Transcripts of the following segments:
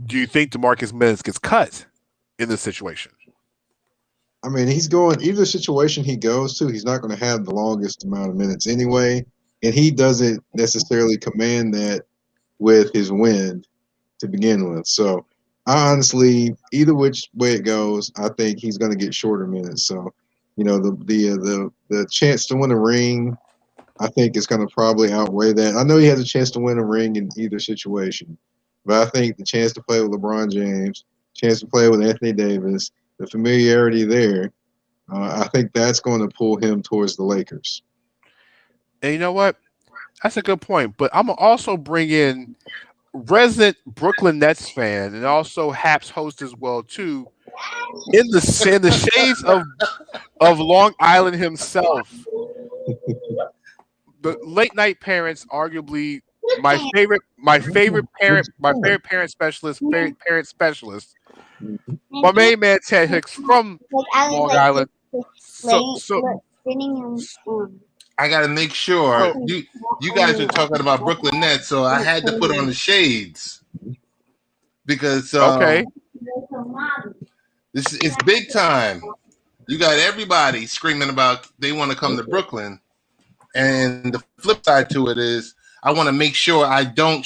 Do you think DeMarcus Minutes gets cut in this situation? I mean, he's going either situation he goes to, he's not going to have the longest amount of minutes anyway, and he doesn't necessarily command that with his win to begin with. So, I honestly, either which way it goes, I think he's going to get shorter minutes. So, the chance to win a ring, I think is going to probably outweigh that. I know he has a chance to win a ring in either situation, but I think the chance to play with LeBron James, chance to play with Anthony Davis, the familiarity there, I think that's going to pull him towards the Lakers. And you know what? That's a good point. But I'm gonna also bring in resident Brooklyn Nets fan and also Haps host as well too. In the shades of Long Island himself, the late night parents, arguably my favorite parent specialist, favorite parent specialist, Mhm. my main man Ted Hicks from Long Island. So so I got to make sure so you guys are talking about Brooklyn Nets, so I had to put on the shades because okay. this is big time. You got everybody screaming about they want to come to Brooklyn, and the flip side to it is I want to make sure I don't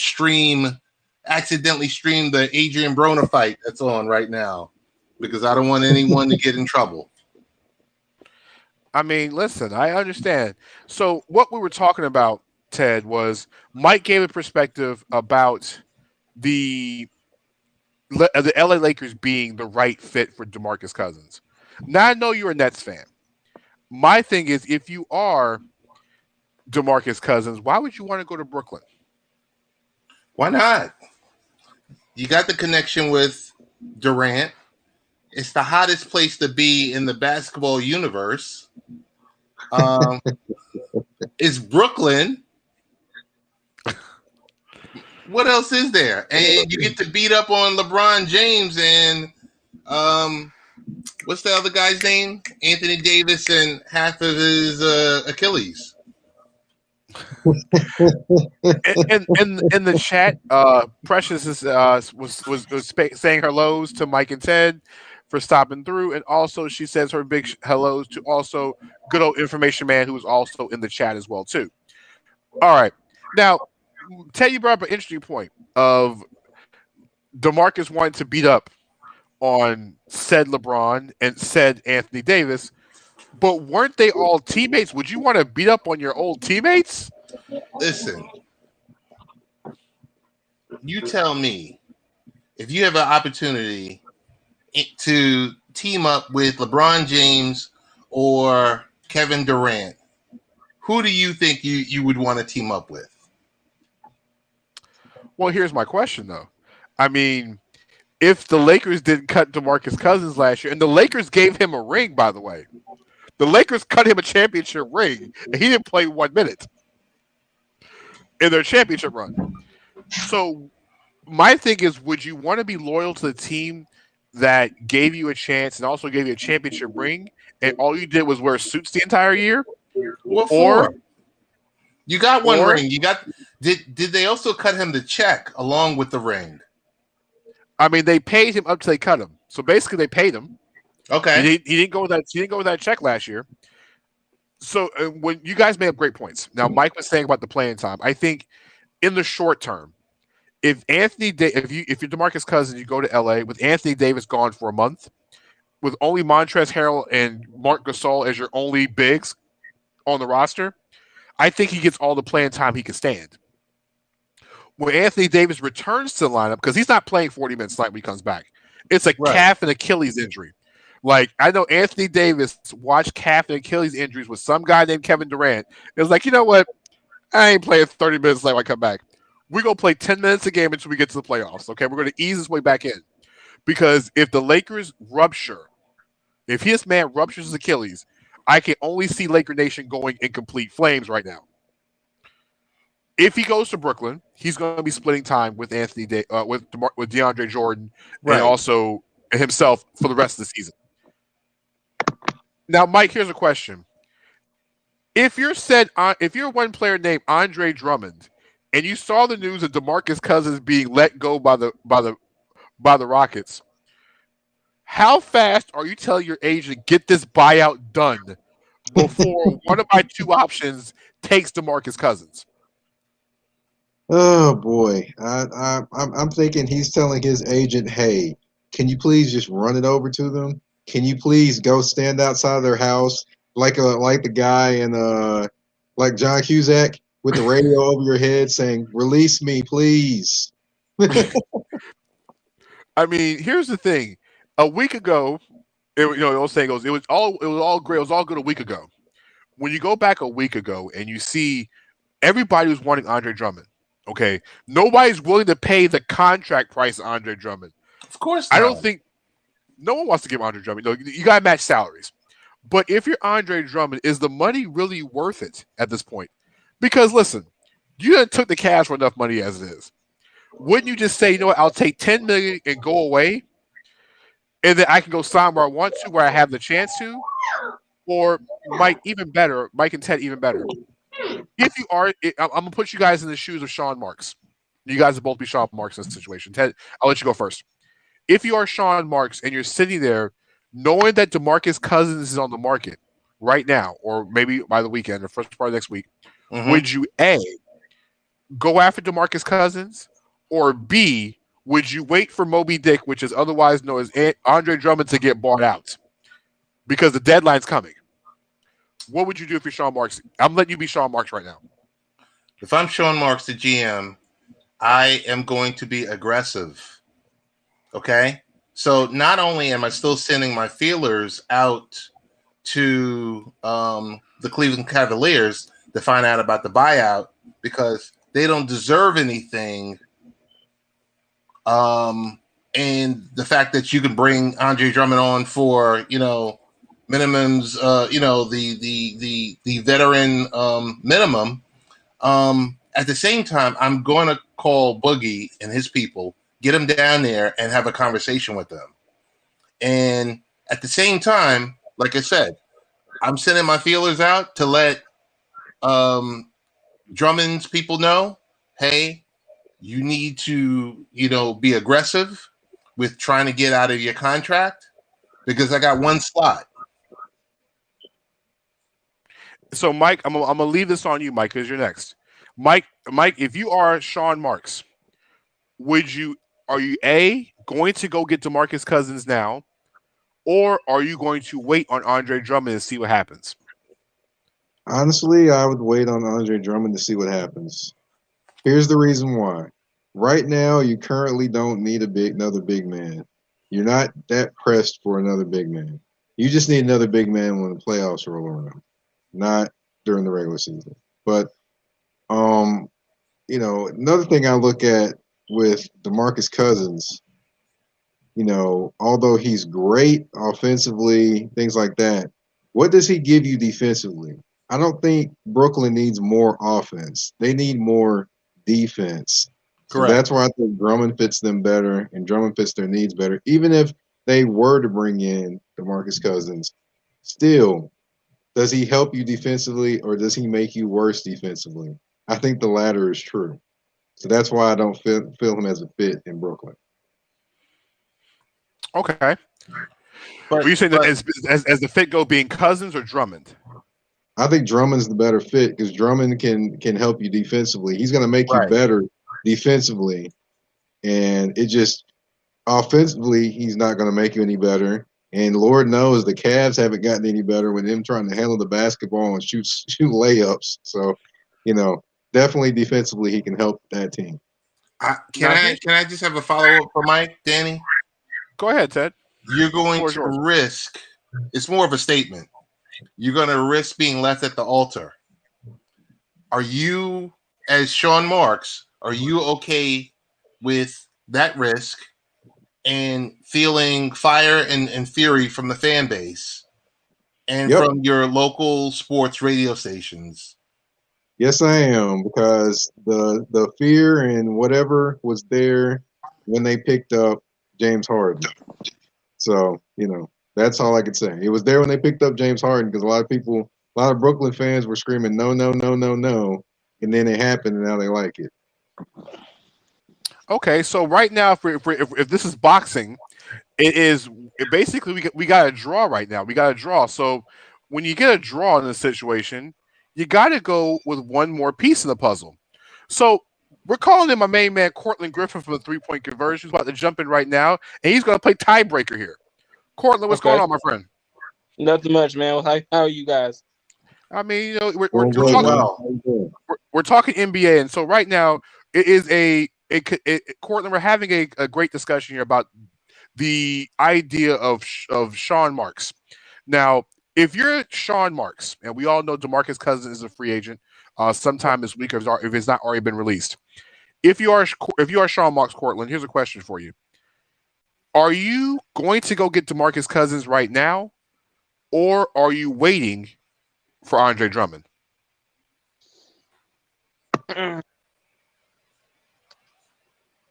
accidentally stream the Adrian Broner fight that's on right now because I don't want anyone to get in trouble. I mean, listen, I understand. So what we were talking about, Ted, was Mike gave a perspective about the the LA Lakers being the right fit for DeMarcus Cousins. Now I know you're a Nets fan. My thing is, if you are DeMarcus Cousins, why would you want to go to Brooklyn? Why not? You got the connection with Durant. It's the hottest place to be in the basketball universe. Um, it's Brooklyn. What else is there? And you get to beat up on LeBron James and what's the other guy's name? Anthony Davis and half of his Achilles. In the chat, Precious is, was saying hellos to Mike and Ted for stopping through, and also she says her big hellos to also good old information man who is also in the chat as well too. All right, now Ted, you brought up an interesting point of DeMarcus wanting to beat up on said LeBron and said Anthony Davis, but weren't they all teammates? Would you want to beat up on your old teammates? Listen, you tell me if you have an opportunity to team up with LeBron James or Kevin Durant, who do you think you would want to team up with? Well, here's my question though. I mean, if the Lakers didn't cut DeMarcus Cousins last year, and the Lakers gave him a ring, by the way, the Lakers cut him a championship ring, and he didn't play 1 minute in their championship run. So my thing is, would you want to be loyal to the team that gave you a chance and also gave you a championship ring, and all you did was wear suits the entire year? What Or for? You got one or ring. You got did they also cut him the check along with the ring? I mean, they paid him up till they cut him. So basically, they paid him. Okay. He didn't go with that. He didn't go with that check last year. So when you guys made up great points. Now, Mike was saying about the playing time. I think in the short term, if if you're DeMarcus Cousins, you go to LA with Anthony Davis gone for a month, with only Montrezl Harrell and Marc Gasol as your only bigs on the roster, I think he gets all the playing time he can stand. When Anthony Davis returns to the lineup, because he's not playing 40 minutes tonight when he comes back, it's a Right. calf and Achilles injury. Like, I know Anthony Davis watched calf and Achilles injuries with some guy named Kevin Durant. It was like, you know what? I ain't playing 30 minutes like when I come back. We're going to play 10 minutes a game until we get to the playoffs. Okay. We're going to ease this way back in. Because if the Lakers rupture, if his man ruptures his Achilles, I can only see Laker Nation going in complete flames right now. If he goes to Brooklyn, he's going to be splitting time with with DeAndre Jordan and Right. also himself for the rest of the season. Now, Mike, here's a question: if you're one player named Andre Drummond, and you saw the news of DeMarcus Cousins being let go by the by the Rockets. How fast are you telling your agent get this buyout done before one of my two options takes DeMarcus Cousins? Oh boy, I'm thinking he's telling his agent, "Hey, can you please just run it over to them? Can you please go stand outside their house like the guy in like John Cusack with the radio over your head saying, 'Release me, please.'" I mean, here's the thing. A week ago, the old saying goes, it was all great. It was all good a week ago. When you go back a week ago and you see everybody was wanting Andre Drummond, okay, nobody's willing to pay the contract price of Andre Drummond. Of course I not. don't think no one wants to give Andre Drummond. No, you got to match salaries. But if you're Andre Drummond, is the money really worth it at this point? Because listen, you done took the cash for enough money as it is. Wouldn't you just say, you know what, I'll take 10 million and go away, and then I can go sign where I want to, where I have the chance to, or Mike and Ted even better. If you are, I'm gonna put you guys in the shoes of Sean Marks. You guys will both be Sean Marks in this situation. Ted, I'll let you go first. If you are Sean Marks and you're sitting there knowing that DeMarcus Cousins is on the market right now, or maybe by the weekend or first part of next week, Mm-hmm. would you A, go after DeMarcus Cousins, or B, would you wait for Moby Dick, which is otherwise known as Andre Drummond, to get bought out? Because the deadline's coming. What would you do if you're Sean Marks? I'm letting you be Sean Marks right now. If I'm Sean Marks, the GM, I am going to be aggressive. Okay. So not only am I still sending my feelers out to the Cleveland Cavaliers to find out about the buyout because they don't deserve anything. And the fact that you can bring Andre Drummond on for, minimums, the veteran minimum. At the same time, I'm going to call Boogie and his people, get them down there and have a conversation with them. And at the same time, like I said, I'm sending my feelers out to let Drummond's people know, hey, you need to, be aggressive with trying to get out of your contract because I got one slot. So, Mike, I'm gonna leave this on you, Mike, because you're next. Mike, if you are Sean Marks, are you A, going to go get DeMarcus Cousins now, or are you going to wait on Andre Drummond and see what happens? Honestly, I would wait on Andre Drummond to see what happens. Here's the reason why. Right now, you currently don't need another big man. You're not that pressed for another big man. You just need another big man when the playoffs roll around, not during the regular season. But another thing I look at with DeMarcus Cousins, although he's great offensively, things like that, what does he give you defensively? I don't think Brooklyn needs more offense. They need more defense. So Correct. that's why I think Drummond fits them better and Drummond fits their needs better. Even if they were to bring in DeMarcus Cousins, still, does he help you defensively or does he make you worse defensively? I think the latter is true. So that's why I don't feel him as a fit in Brooklyn. Okay. But, Were you saying that but as the fit go being Cousins or Drummond? I think Drummond's the better fit because Drummond can help you defensively. He's going to make you right. better defensively, and it just offensively he's not going to make you any better. And Lord knows the Cavs haven't gotten any better with him trying to handle the basketball and shoot layups. So, definitely defensively he can help that team. Can I just have a follow up for Mike, Danny? Go ahead, Ted. You're going Floor is to yours. risk. It's more of a statement. You're going to risk being left at the altar. Are you, as Sean Marks, are you okay with that risk and feeling fire and fury from the fan base and Yep. from your local sports radio stations? Yes, I am, because the fear and whatever was there when they picked up James Harden. So, that's all I could say. It was there when they picked up James Harden because a lot of Brooklyn fans were screaming, no, no, no, no, no. And then it happened and now they like it. Okay, so right now, if this is boxing, basically we got a draw right now. We got a draw. So when you get a draw in this situation, you got to go with one more piece of the puzzle. So we're calling in my main man Cortland Griffin for the 3-point conversion. He's about to jump in right now, and he's going to play tiebreaker here. Cortland, what's going Okay. on, my friend? Nothing much, man. How are you guys? I mean, you know, Doing we're great, Doing talking man. well. How you doing? we're talking NBA, and so right now it is Cortland. We're having a great discussion here about the idea of Sean Marks. Now, if you're Sean Marks, and we all know DeMarcus Cousins is a free agent, sometime this week, if it's not already been released. If you are Sean Marks, Cortland, here's a question for you: are you going to go get DeMarcus Cousins right now, or are you waiting for Andre Drummond?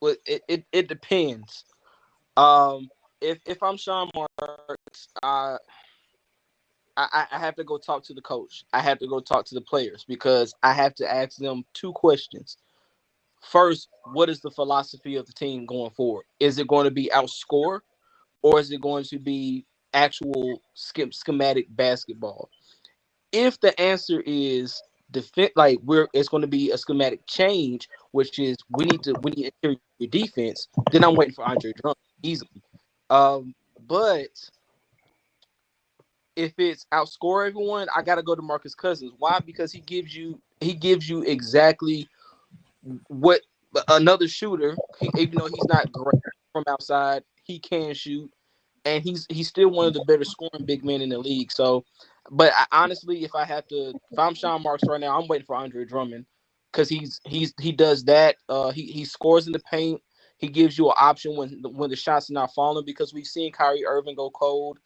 Well, it depends. Um, if I'm Sean Marks, I have to go talk to the coach. I have to go talk to the players because I have to ask them two questions. First, what is the philosophy of the team going forward? Is it going to be outscore, or is it going to be actual schematic basketball? If the answer is it's going to be a schematic change, which is we need interior defense, then I'm waiting for Andre Drummond easily. But if it's outscore everyone, I gotta go to Marcus Cousins. Why? Because he gives you exactly what another shooter. Even though he's not great from outside, he can shoot, and he's still one of the better scoring big men in the league. So, but honestly, if I'm Sean Marks right now, I'm waiting for Andre Drummond because he does that. He scores in the paint. He gives you an option when the shots are not falling because we've seen Kyrie Irving go cold.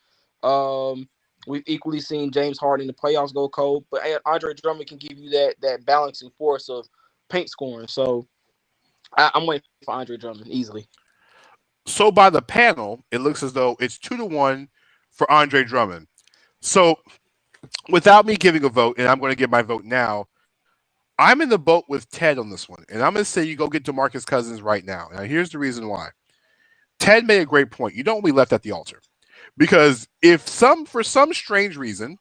Um, we've equally seen James Harden in the playoffs go cold, but Andre Drummond can give you that balancing force of paint scoring. So I'm waiting for Andre Drummond easily. So by the panel, it looks as though it's 2-1 for Andre Drummond. So without me giving a vote, and I'm going to give my vote now, I'm in the boat with Ted on this one, and I'm going to say you go get DeMarcus Cousins right now. Now, here's the reason why. Ted made a great point. You don't want to be left at the altar because for some strange reason,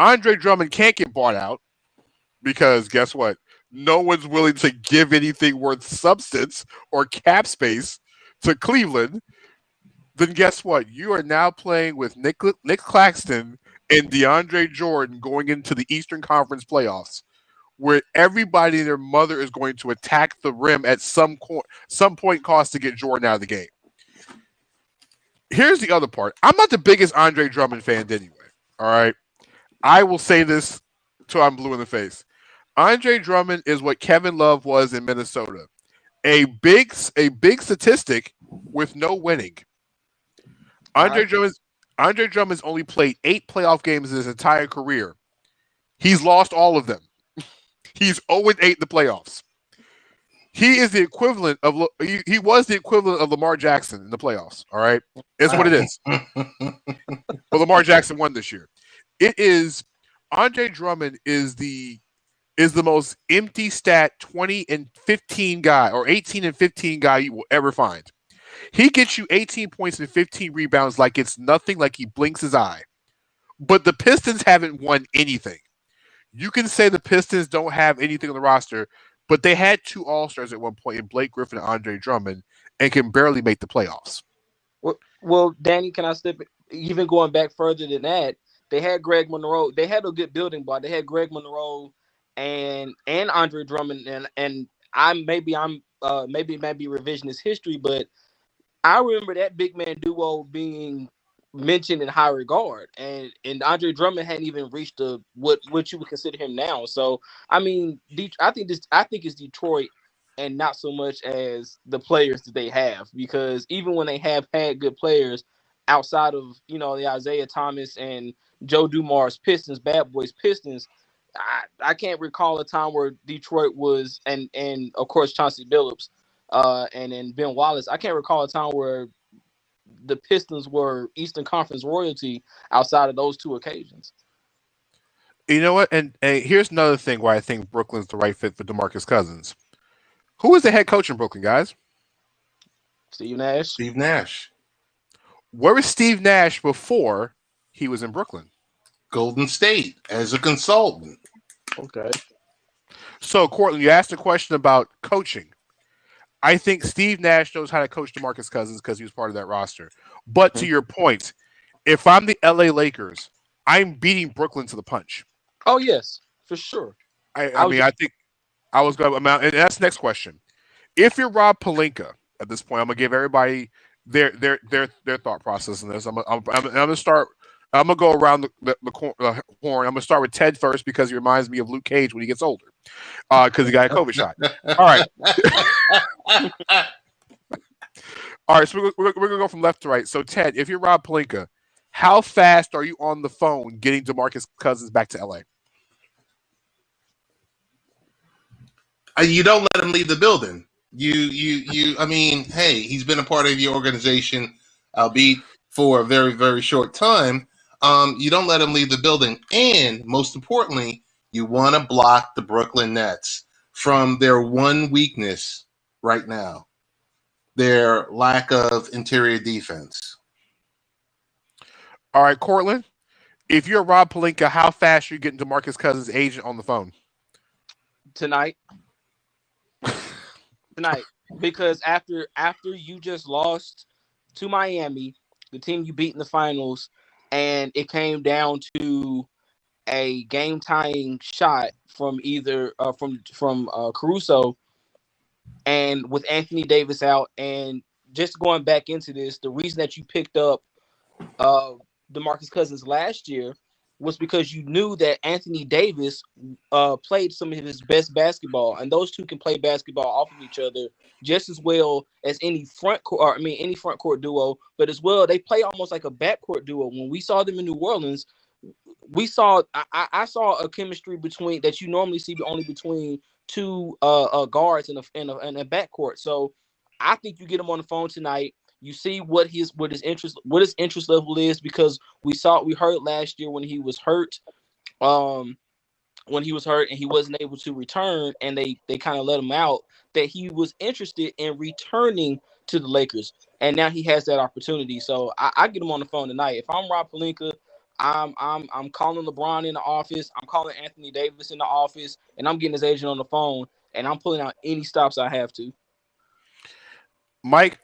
Andre Drummond can't get bought out because guess what? No one's willing to give anything worth substance or cap space to Cleveland. Then guess what? You are now playing with Nick Claxton and DeAndre Jordan going into the Eastern Conference playoffs, where everybody and their mother is going to attack the rim at some point cost to get Jordan out of the game. Here's the other part. I'm not the biggest Andre Drummond fan anyway. All right. I will say this till I'm blue in the face. Andre Drummond is what Kevin Love was in Minnesota. A big statistic with no winning. Andre Drummond's only played 8 playoff games in his entire career. He's lost all of them. He's 0-8 in the playoffs. He is the equivalent of he was the equivalent of Lamar Jackson in the playoffs. All right, it's what it is. But Lamar Jackson won this year. It is Andre Drummond is the most empty stat 20 and 15 guy or 18 and 15 guy you will ever find. He gets you 18 points and 15 rebounds like it's nothing, like he blinks his eye. But the Pistons haven't won anything. You can say the Pistons don't have anything on the roster, but they had 2 All-Stars at one point in Blake Griffin and Andre Drummond and can barely make the playoffs. Well, Danny, can I step even going back further than that? They had Greg Monroe. They had a good building block. They had Greg Monroe and Andre Drummond and maybe it might be revisionist history, but I remember that big man duo being mentioned in high regard, and Andre Drummond hadn't even reached what you would consider him now. So I mean, I think it's Detroit, and not so much as the players that they have, because even when they have had good players outside of the Isaiah Thomas and Joe Dumars Pistons, Bad Boys Pistons, I can't recall a time where Detroit was and of course Chauncey Billups, and then Ben Wallace. I can't recall a time where the Pistons were Eastern Conference royalty outside of those 2 occasions. You know what? And here's another thing why I think Brooklyn's the right fit for DeMarcus Cousins. Who is the head coach in Brooklyn, guys? Steve Nash. Steve Nash. Where was Steve Nash before he was in Brooklyn? Golden State as a consultant. Okay. So, Cortland, you asked a question about coaching. I think Steve Nash knows how to coach DeMarcus Cousins because he was part of that roster. But to Mhm. your point, if I'm the LA Lakers, I'm beating Brooklyn to the punch. Oh yes, for sure. I I was mean, just I think I was going to, and that's the next question. If you're Rob Palinka at this point, I'm gonna give everybody their thought process in this. I'm gonna start. I'm gonna go around the horn. I'm gonna start with Ted first because he reminds me of Luke Cage when he gets older, because he got a COVID shot. All right, all right. So we're gonna go from left to right. So Ted, if you're Rob Palinka, how fast are you on the phone getting DeMarcus Cousins back to LA? You don't let him leave the building. I mean, hey, he's been a part of your organization, albeit for a very, very short time. You don't let him leave the building. And most importantly, you want to block the Brooklyn Nets from their one weakness right now, their lack of interior defense. All right, Cortland. If you're Rob Palinka, how fast are you getting DeMarcus Cousins' agent on the phone? tonight. Tonight, because after you just lost to Miami, the team you beat in the finals, and it came down to a game tying shot from either from Caruso, and with Anthony Davis out, and just going back into this, the reason that you picked up uh DeMarcus Cousins last year was because you knew that Anthony Davis played some of his best basketball, and those two can play basketball off of each other just as well as any front court. Or, I mean, any front court duo, but as well they play almost like a backcourt duo. When we saw them in New Orleans, I saw a chemistry between that you normally see only between two guards in a backcourt. So I think you get him on the phone tonight. You see what his interest level is, because we heard last year um when he was hurt and he wasn't able to return, and they kind of let him out, that he was interested in returning to the Lakers, and now he has that opportunity. So I get him on the phone tonight. If I'm Rob Palinka, I'm calling LeBron in the office, I'm calling Anthony Davis in the office, and I'm getting his agent on the phone, and I'm pulling out any stops I have to. Mike,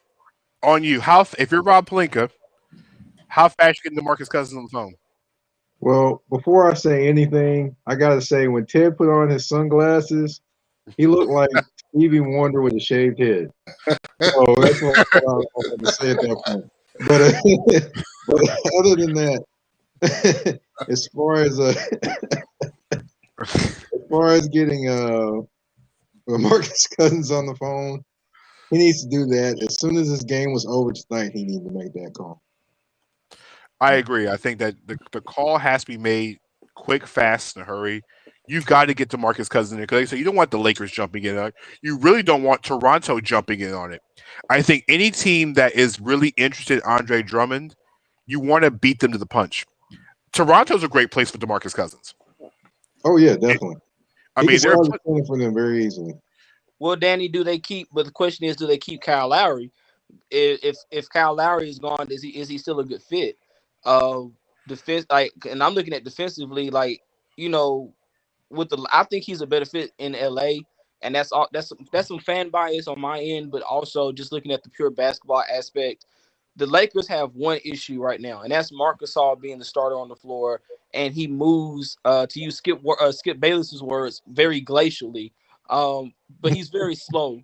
on you. How if you're Rob Palinka, how fast you getting DeMarcus Cousins on the phone? Well, before I say anything, I gotta say when Ted put on his sunglasses, he looked like Stevie Wonder with a shaved head. So that's what I wanted to say at that point. But, but other than that, as far as getting Marcus Cousins on the phone, he needs to do that as soon as this game was over tonight. He needs to make that call. I agree. I think that the call has to be made quick, fast, in a hurry. You've got to get DeMarcus Cousins in there because like I said, you don't want the Lakers jumping in on it. You really don't want Toronto jumping in on it. I think any team that is really interested in Andre Drummond, you want to beat them to the punch. Toronto's a great place for DeMarcus Cousins. Oh yeah, definitely. I He mean, can they're solve the point for them very easily. Well, Danny, do they keep? But the question is, do they keep Kyle Lowry? If Kyle Lowry is gone, is he still a good fit? Uh, defense, like, and I'm looking at defensively, like, you know, I think he's a better fit in LA, and that's all. That's some fan bias on my end, but also just looking at the pure basketball aspect. The Lakers have one issue right now, and that's Marc Gasol being the starter on the floor, and he moves, to use Skip Bayless's words, very glacially. But he's very slow.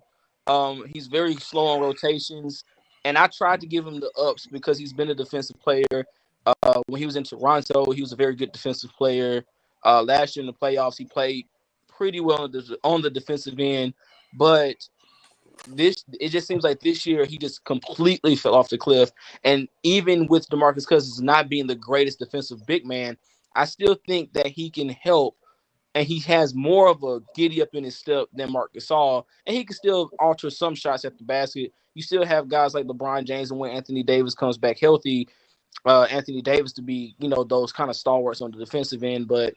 He's very slow on rotations, and I tried to give him the ups because he's been a defensive player. When he was in Toronto, he was a very good defensive player. Last year in the playoffs, he played pretty well on the defensive end, but it just seems like this year he just completely fell off the cliff. And even with DeMarcus Cousins not being the greatest defensive big man, I still think that he can help, and he has more of a giddy up in his step than Marc Gasol, and he can still alter some shots at the basket. You still have guys like LeBron James, and when Anthony Davis comes back healthy, Anthony Davis to be, those kind of stalwarts on the defensive end. But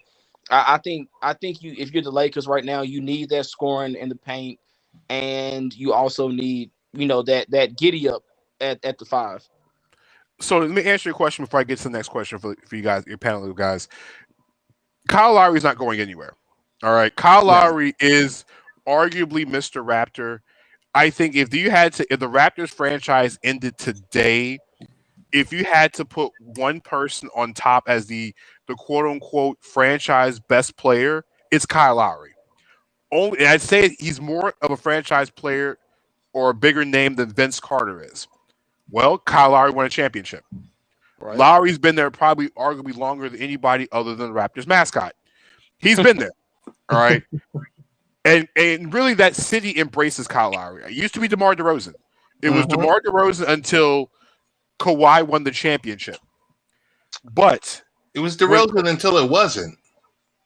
I think if you're the Lakers right now, you need that scoring in the paint, and you also need that giddy up at the 5. So let me answer your question before I get to the next question for you guys, your panel of guys. Kyle Lowry's not going anywhere. All right, Kyle No. Lowry is arguably Mr. Raptor. I think if the Raptors franchise ended today, if you had to put one person on top as the quote unquote franchise best player, it's Kyle Lowry. Only, and I'd say he's more of a franchise player or a bigger name than Vince Carter is. Well, Kyle Lowry won a championship. Right. Lowry's been there probably arguably longer than anybody other than the Raptors mascot. He's been there. All right. And really that city embraces Kyle Lowry. It used to be DeMar DeRozan. It was DeMar DeRozan until Kawhi won the championship. But It was DeRozan until it wasn't.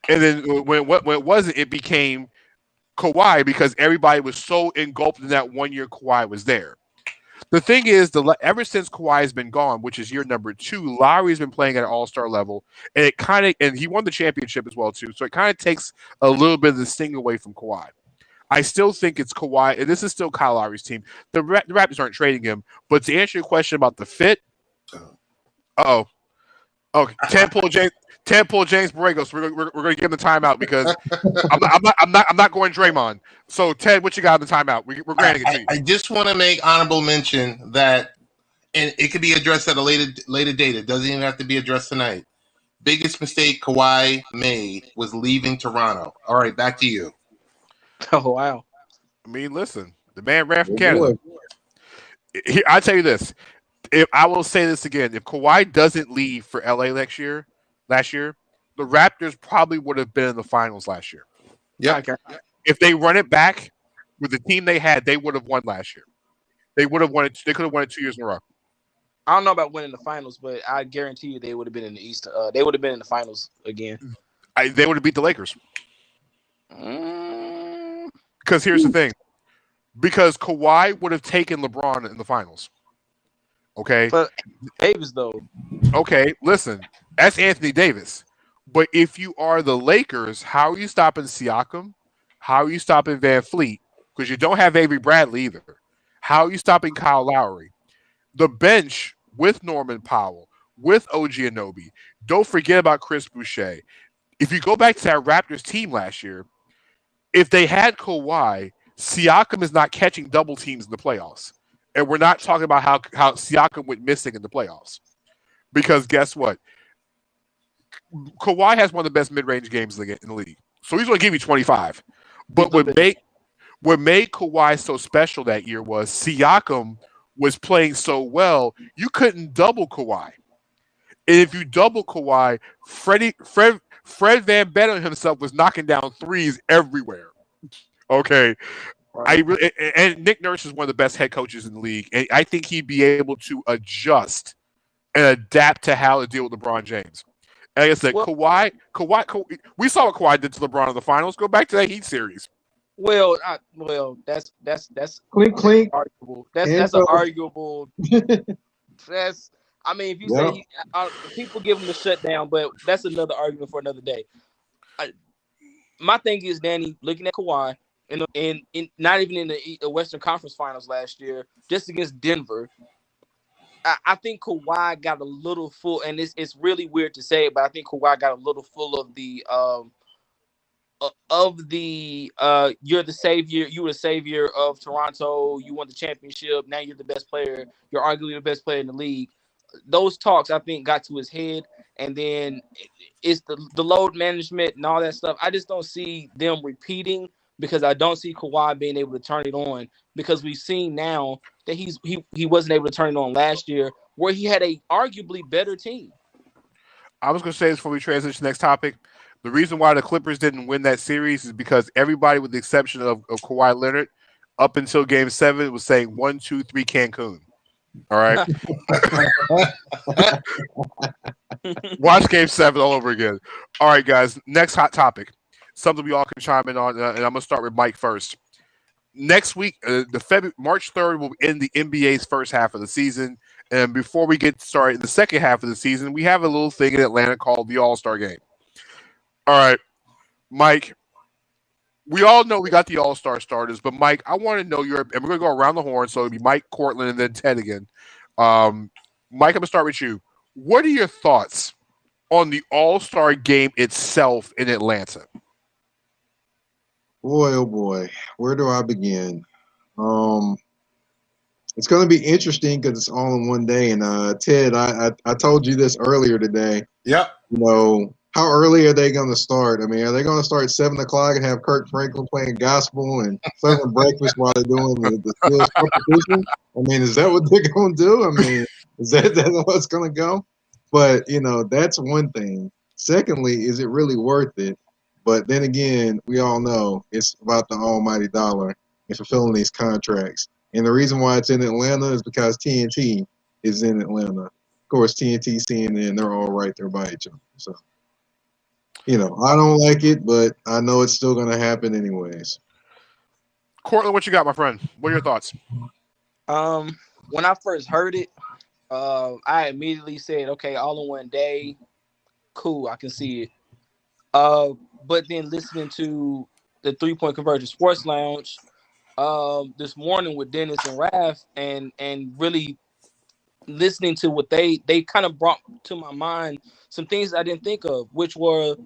And then when it wasn't, it became Kawhi because everybody was so engulfed in that 1 year Kawhi was there. The thing is, ever since Kawhi has been gone, which is year number 2, Lowry's been playing at an all-star level, and and he won the championship as well too. So it kind of takes a little bit of the sting away from Kawhi. I still think it's Kawhi, and this is still Kyle Lowry's team. The Raptors aren't trading him, but to answer your question about the fit, okay, Tadpole James Borregos. We're going to give him the timeout because I'm not going Draymond. So Ted, what you got on the timeout? We're granting it to you. I just want to make honorable mention that, and it could be addressed at a later date. It doesn't even have to be addressed tonight. Biggest mistake Kawhi made was leaving Toronto. All right, back to you. Oh wow. I mean, listen, the man ran from Canada. I tell you this. If I will say this again, if Kawhi doesn't leave for LA last year, the Raptors probably would have been in the finals last year. Yeah. Okay. If they run it back with the team they had, they would have won last year. They would have won it. They could have won it 2 years in a row. I don't know about winning the finals, but I guarantee you they would have been in the East. They would have been in the finals again. They would have beat the Lakers. Because here's the thing. Because Kawhi would have taken LeBron in the finals. Okay. But Davis, though. Okay, listen. That's Anthony Davis. But if you are the Lakers, how are you stopping Siakam? How are you stopping Van Fleet? Because you don't have Avery Bradley either. How are you stopping Kyle Lowry? The bench with Norman Powell, with OG Anunoby. Don't forget about Chris Boucher. If you go back to that Raptors team last year, if they had Kawhi, Siakam is not catching double teams in the playoffs. And we're not talking about how Siakam went missing in the playoffs. Because guess what? Kawhi has one of the best mid-range games in the league. So he's going to give you 25. But what made Kawhi so special that year was Siakam was playing so well, you couldn't double Kawhi. And if you double Kawhi, Fred Van Betten himself was knocking down threes everywhere. Okay. Right. And Nick Nurse is one of the best head coaches in the league. And I think he'd be able to adjust and adapt to how to deal with LeBron James. And like I said, Kawhi, we saw what Kawhi did to LeBron in the finals. Go back to that Heat series. Well, that's clink clink. Arguable. That's an arguable. That's. I mean, if you say people give him the shutdown, but that's another argument for another day. My thing is, Danny, looking at Kawhi, in not even in the Western Conference Finals last year, just against Denver. I think Kawhi got a little full, and it's really weird to say, but I think Kawhi got a little full of the you're the savior. You were the savior of Toronto. You won the championship. Now you're the best player. You're arguably the best player in the league. Those talks, I think, got to his head, and then it's the load management and all that stuff. I just don't see them repeating because I don't see Kawhi being able to turn it on because we've seen now that he wasn't able to turn it on last year where he had a arguably better team. I was going to say this before we transition to the next topic. The reason why the Clippers didn't win that series is because everybody, with the exception of Kawhi Leonard, up until Game 7 was saying 1, 2, 3 Cancun. All right. Watch Game 7 all over again. All right, guys. Next hot topic. Something we all can chime in on, and I'm going to start with Mike first. Next week, March 3rd will end the NBA's first half of the season. And before we get started in the second half of the season, we have a little thing in Atlanta called the All-Star Game. All right, Mike, we all know we got the All-Star starters, but Mike, I want to know and we're going to go around the horn, so it'll be Mike, Cortland, and then Ted again. Mike, I'm going to start with you. What are your thoughts on the All-Star game itself in Atlanta? Boy, oh boy, where do I begin? It's going to be interesting because it's all in one day. And Ted, I told you this earlier today. Yep. You know, how early are they going to start? I mean, are they going to start at 7 o'clock and have Kirk Franklin playing gospel and serving breakfast while they're doing the skills competition? I mean, is that what they're going to do? I mean, is that how it's going to go? But you know, that's one thing. Secondly, is it really worth it? But then again, we all know it's about the almighty dollar and fulfilling these contracts. And the reason why it's in Atlanta is because TNT is in Atlanta. Of course, TNT, CNN, they're all right there by each other. So, you know, I don't like it, but I know it's still going to happen anyways. Cortland, what you got, my friend? What are your thoughts? When I first heard it, I immediately said, okay, all in one day, cool, I can see it. But then listening to the 3 Point Conversion Sports Lounge this morning with Dennis and Raph, and really listening to what they kind of brought to my mind some things I didn't think of, which were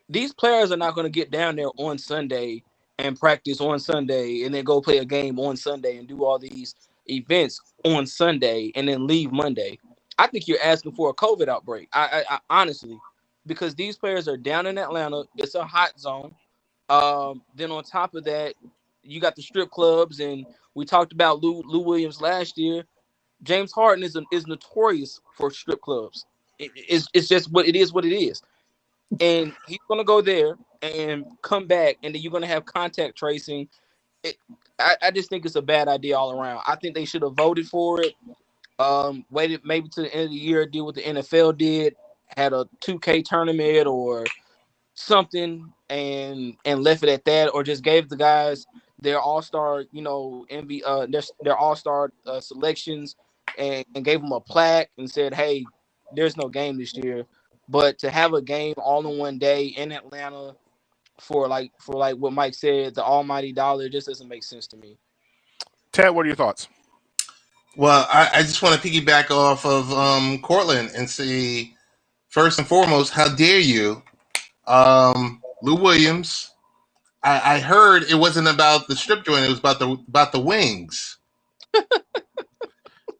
these players are not going to get down there on Sunday and practice on Sunday and then go play a game on Sunday and do all these events on Sunday and then leave Monday. I think you're asking for a COVID outbreak. I honestly, because these players are down in Atlanta. It's a hot zone. Then on top of that, you got the strip clubs, and we talked about Lou Williams last year. James Harden is notorious for strip clubs. It's just what it is. What it is. And he's going to go there and come back, and then you're going to have contact tracing. I just think it's a bad idea all around. I think they should have voted for it, waited maybe to the end of the year, did what the NFL did, had a 2K tournament or something, and left it at that, or just gave the guys their all-star, their all-star selections, and gave them a plaque and said, hey, there's no game this year. But to have a game all in one day in Atlanta for like what Mike said, the almighty dollar, just doesn't make sense to me. Ted, what are your thoughts? Well, I just want to piggyback off of Cortland and say, first and foremost, how dare you, Lou Williams? I heard it wasn't about the strip joint; it was about the wings.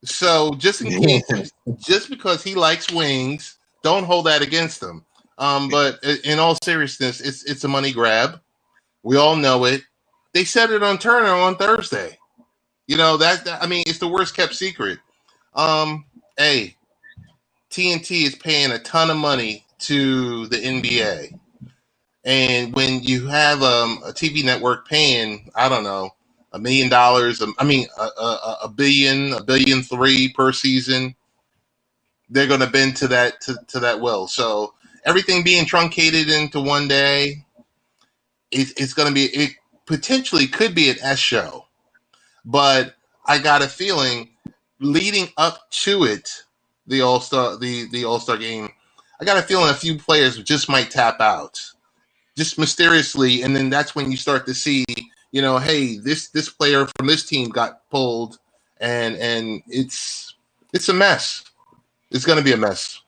So just in case, just because he likes wings, don't hold that against him. But in all seriousness, it's a money grab. We all know it. They said it on Turner on Thursday. You know that I mean, it's the worst kept secret. Hey, TNT is paying a ton of money to the NBA, and when you have a TV network paying, I don't know, $1 million, I mean, a billion three per season, they're going to bend to that will. So everything being truncated into one day, it's going to be, it potentially could be an S show, but I got a feeling leading up to it, the All-Star game, I got a feeling a few players just might tap out, just mysteriously, and then that's when you start to see, hey, this player from this team got pulled, and it's a mess. It's going to be a mess.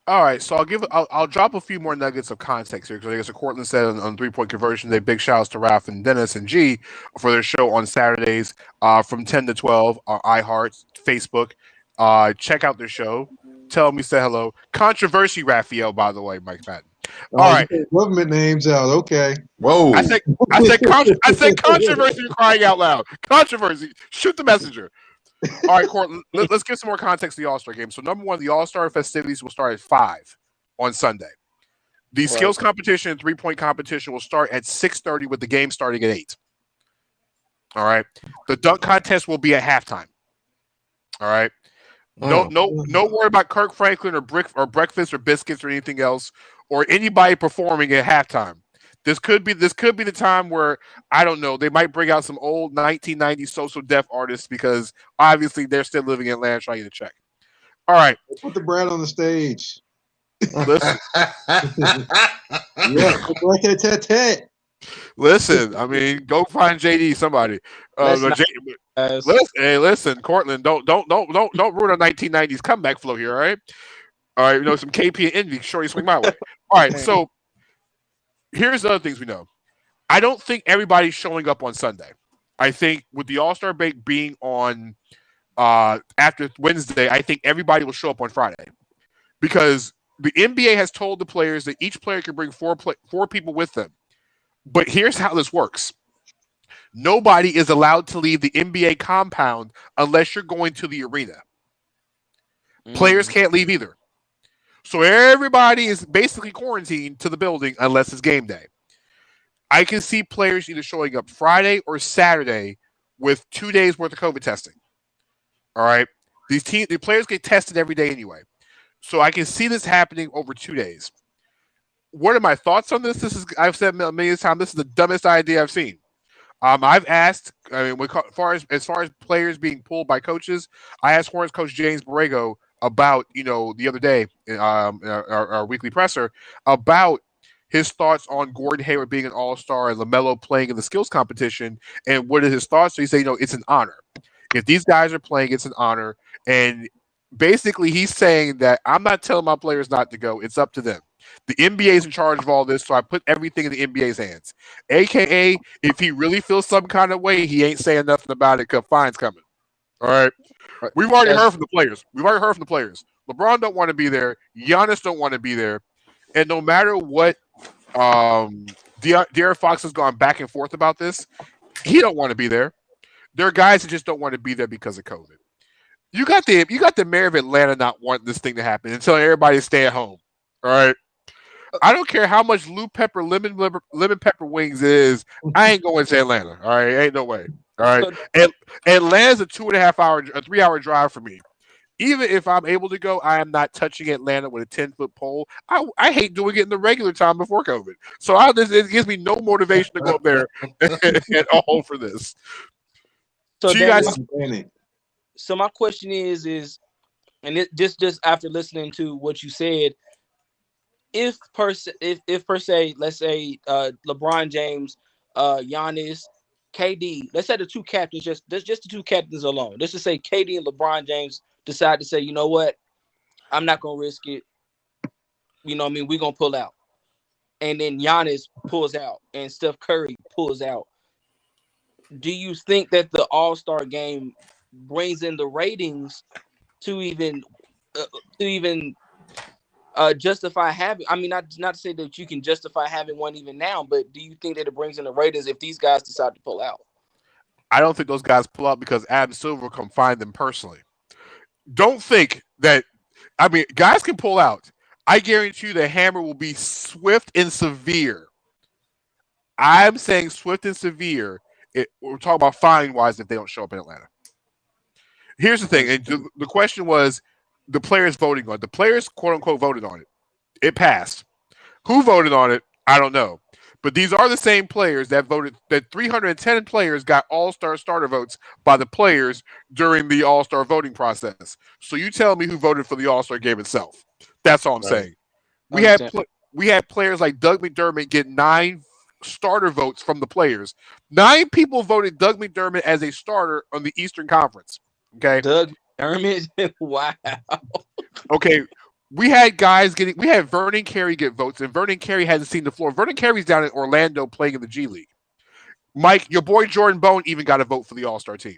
All right, so I'll drop a few more nuggets of context here, because I guess what Cortland said on 3 Point Conversion, they big shouts to Ralph and Dennis and G for their show on Saturdays from 10 to 12 on iHeart, Facebook. Check out their show. Tell them we say hello. Controversy Raphael, by the way, Mike Patton. All right, government names out. Okay. Whoa. I said controversy, crying out loud. Controversy. Shoot the messenger. All right, Cortland, let's get some more context to the All-Star game. So, number one, the All-Star festivities will start at 5 on Sunday. The skills competition and 3-point competition will start at 6:30 with the game starting at 8. All right. The dunk contest will be at halftime. All right. No worry about Kirk Franklin or breakfast or biscuits or anything else, or anybody performing at halftime. This could be the time where, I don't know, they might bring out some old 1990s social deaf artists, because obviously they're still living in Atlanta trying to get a check. All right. Put the Brad on the stage. Listen. Yeah, put tat. Listen, I mean, go find JD somebody. Let's But not, guys. listen, Cortland, don't ruin a 1990s comeback flow here, all right? All right, some KP and Envy, sure you swing my way. All right, Man. so here's the other things we know. I don't think everybody's showing up on Sunday. I think with the All Star break being on after Wednesday, I think everybody will show up on Friday because the NBA has told the players that each player can bring four people with them. But here's how this works. Nobody is allowed to leave the NBA compound unless you're going to the arena. Players can't leave either. So everybody is basically quarantined to the building unless it's game day. I can see players either showing up Friday or Saturday with 2 days worth of COVID testing. All right. The players get tested every day anyway. So I can see this happening over 2 days. What are my thoughts on this? I've said a million times, this is the dumbest idea I've seen. I've asked, as far as players being pulled by coaches, I asked Hornets coach James Borrego about, the other day, our weekly presser, about his thoughts on Gordon Hayward being an all-star and LaMelo playing in the skills competition, and what are his thoughts? So he said, it's an honor. If these guys are playing, it's an honor. And basically he's saying that I'm not telling my players not to go. It's up to them. The NBA is in charge of all this, so I put everything in the NBA's hands. AKA, if he really feels some kind of way, he ain't saying nothing about it because fine's coming. All right? We've already heard from the players. LeBron don't want to be there. Giannis don't want to be there. And no matter what, De'Aaron Fox has gone back and forth about this. He don't want to be there. There are guys that just don't want to be there because of COVID. You got the mayor of Atlanta not wanting this thing to happen and telling everybody to stay at home. All right. I don't care how much lemon pepper wings is. I ain't going to Atlanta. All right, ain't no way. All right, and Atlanta's a 3-hour drive for me. Even if I'm able to go, I am not touching Atlanta with a 10-foot pole. I hate doing it in the regular time before COVID. So it gives me no motivation to go up there at all for this. So, Danny, so my question is, and just after listening to what you said, if per se, let's say LeBron James, Giannis, KD, let's say the two captains, just the two captains alone. Let's just say KD and LeBron James decide to say, you know what, I'm not gonna risk it. You know what I mean? We're gonna pull out. And then Giannis pulls out and Steph Curry pulls out. Do you think that the All-Star game brings in the ratings to even justify having? I mean, not to say that you can justify having one even now, but do you think that it brings in the ratings if these guys decide to pull out? I don't think those guys pull out because Adam Silver will come find them personally. Don't think that. I mean, guys can pull out. I guarantee you the hammer will be swift and severe. I'm saying swift and severe. We're talking about fine-wise if they don't show up in Atlanta. Here's the thing. And the question was the players voting on it. The players, quote-unquote, voted on it. It passed. Who voted on it? I don't know. But these are the same players that voted. That 310 players got all-star starter votes by the players during the all-star voting process. So you tell me who voted for the all-star game itself. That's all I'm saying. We had players like Doug McDermott get 9 starter votes from the players. 9 people voted Doug McDermott as a starter on the Eastern Conference. Okay, Doug McDermott. Wow. Okay. We had Vernon Carey get votes, and Vernon Carey hasn't seen the floor. Vernon Carey's down in Orlando playing in the G League. Mike, your boy Jordan Bone even got a vote for the All-Star team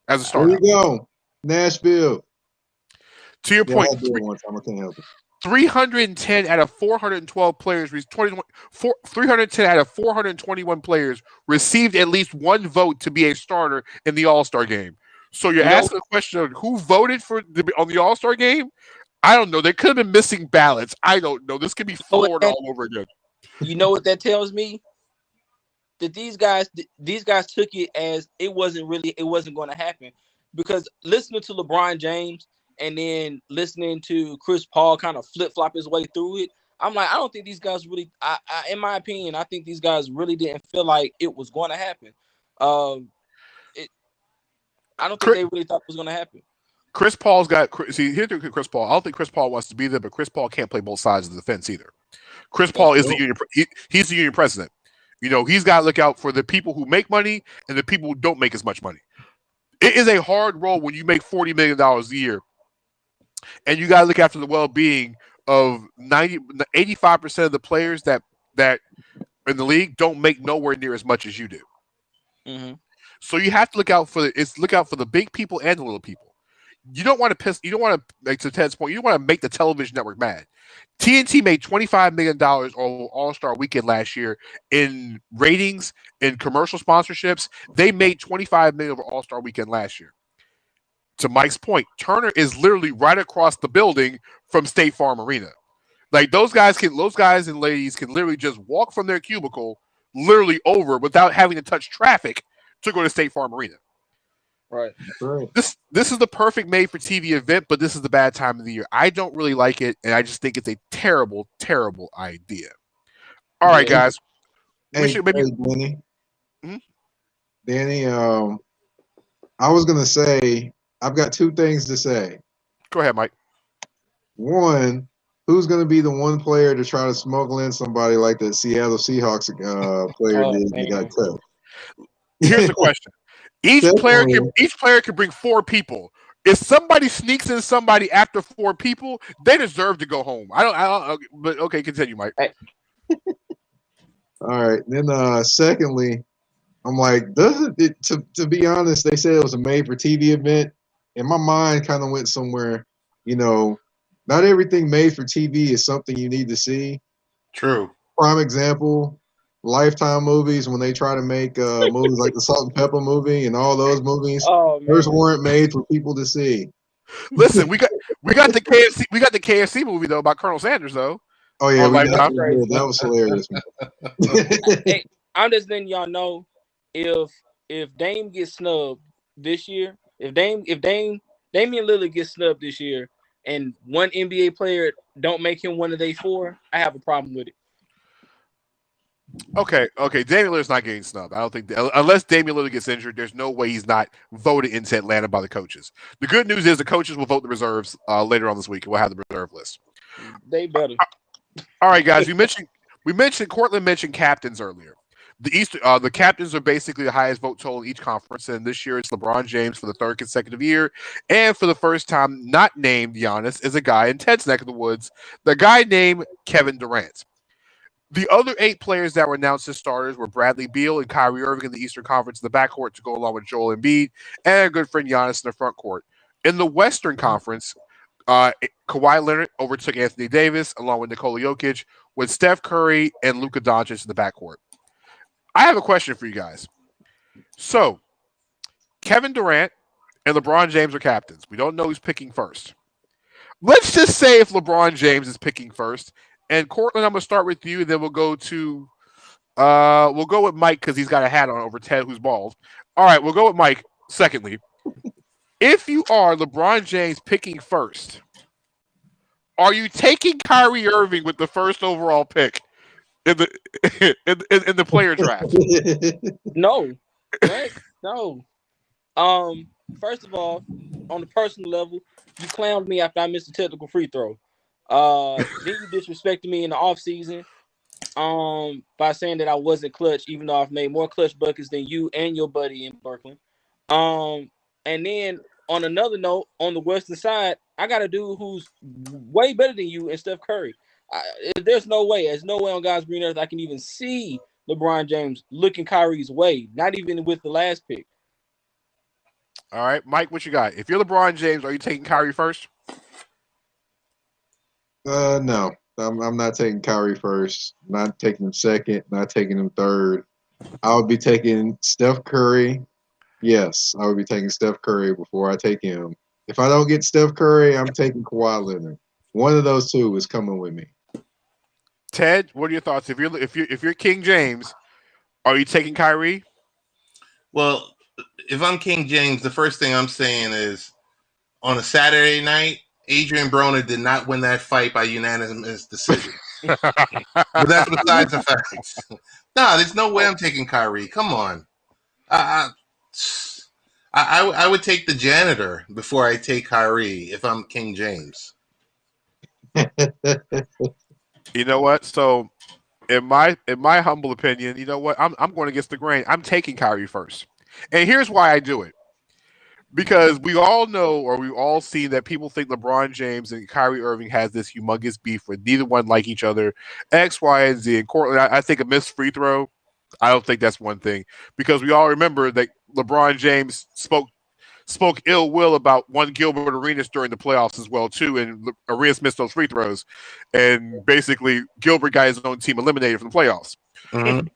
as a starter. There you go. Nashville. To your point, 310 out of 412 players, 310 out of 421 players received at least one vote to be a starter in the All-Star game. So you're asking a question of who voted on the All-Star game? I don't know. They could have been missing ballots. I don't know. This could be Florida all over again. You know what that tells me? That these guys took it as it wasn't going to happen. Because listening to LeBron James and then listening to Chris Paul kind of flip-flop his way through it, I'm like, I don't think these guys really, in my opinion, I think these guys really didn't feel like it was going to happen. I don't think they really thought it was going to happen. Chris Paul's got – see, here's Chris Paul. I don't think Chris Paul wants to be there, but Chris Paul can't play both sides of the fence either. Chris Paul is the union – he's the union president. He's got to look out for the people who make money and the people who don't make as much money. It is a hard role when you make $40 million a year, and you got to look after the well-being of 85% of the players that in the league don't make nowhere near as much as you do. Mm-hmm. So you have to look out for the big people and the little people. You don't want to like to Ted's point, you don't want to make the television network mad. TNT made $25 million on All-Star Weekend last year in ratings, in commercial sponsorships. They made $25 million over All-Star Weekend last year. To Mike's point, Turner is literally right across the building from State Farm Arena. Like those guys and ladies can literally just walk from their cubicle literally over without having to touch traffic to go to State Farm Arena. Right. This is the perfect made for TV event, but this is the bad time of the year. I don't really like it, and I just think it's a terrible, terrible idea. All right, guys. Hey, Danny. Hmm? Danny, I was gonna say I've got two things to say. Go ahead, Mike. One, who's gonna be the one player to try to smuggle in somebody like the Seattle Seahawks player did that got cut? Here's the question. Each player can bring 4 people. If somebody sneaks in somebody after 4 people, they deserve to go home. I don't. But okay, continue, Mike. All right. Then, secondly, I'm like, doesn't it? To be honest, they said it was a made-for-TV event, and my mind kind of went somewhere. Not everything made for TV is something you need to see. True. Prime example. Lifetime movies, when they try to make movies like the Salt and Pepper movie and all those movies, those weren't made for people to see. Listen, we got the KFC movie though about Colonel Sanders though. Oh yeah, that was hilarious. Hey, I'm just letting y'all know if Dame gets snubbed this year, if Damian Lillard gets snubbed this year, and one NBA player don't make him one of they 4, I have a problem with it. Okay. Damian Lillard's not getting snubbed. I don't think unless Damian Lillard gets injured, there's no way he's not voted into Atlanta by the coaches. The good news is the coaches will vote the reserves later on this week. We'll have the reserve list. They better. All right, guys. Cortland mentioned captains earlier. The captains are basically the highest vote total in each conference, and this year it's LeBron James for the 3rd consecutive year, and for the first time, not named Giannis, is a guy in Ted's neck of the woods, the guy named Kevin Durant. The other 8 players that were announced as starters were Bradley Beal and Kyrie Irving in the Eastern Conference in the backcourt to go along with Joel Embiid and our good friend Giannis in the front court. In the Western Conference, Kawhi Leonard overtook Anthony Davis along with Nikola Jokic, with Steph Curry and Luka Doncic in the backcourt. I have a question for you guys. So, Kevin Durant and LeBron James are captains. We don't know who's picking first. Let's just say if LeBron James is picking first. And Cortland, I'm gonna start with you. Then we'll go with Mike because he's got a hat on over Ted, who's bald. All right, we'll go with Mike. Secondly, if you are LeBron James picking first, are you taking Kyrie Irving with the first overall pick in the in the player draft? No, right? No. First of all, on the personal level, you clowned me after I missed a technical free throw. Then you disrespected me in the offseason by saying that I wasn't clutch, even though I've made more clutch buckets than you and your buddy in Brooklyn. And then on another note, on the Western side, I got a dude who's way better than you and Steph Curry. There's no way on God's green earth I can even see LeBron James looking Kyrie's way, not even with the last pick. All right, Mike, what you got? If you're LeBron James, are you taking Kyrie first? No, I'm not taking Kyrie first. Not taking him second. Not taking him third. I would be taking Steph Curry. Yes, I would be taking Steph Curry before I take him. If I don't get Steph Curry, I'm taking Kawhi Leonard. One of those two is coming with me. Ted, what are your thoughts? If you're King James, are you taking Kyrie? Well, if I'm King James, the first thing I'm saying is on a Saturday night, Adrian Broner did not win that fight by unanimous decision. But that's besides the facts. No, there's no way I'm taking Kyrie. Come on. I would take the janitor before I take Kyrie if I'm King James. You know what? So in my humble opinion, you know what? I'm going against the grain. I'm taking Kyrie first, and here's why I do it. Because we all know, or we've all seen that people think LeBron James and Kyrie Irving has this humongous beef where neither one like each other, X, Y, and Z. And Cortland, I think a missed free throw. I don't think that's one thing because we all remember that LeBron James spoke ill will about one Gilbert Arenas during the playoffs as well too, and Arenas missed those free throws, and basically Gilbert got his own team eliminated from the playoffs. Mhm.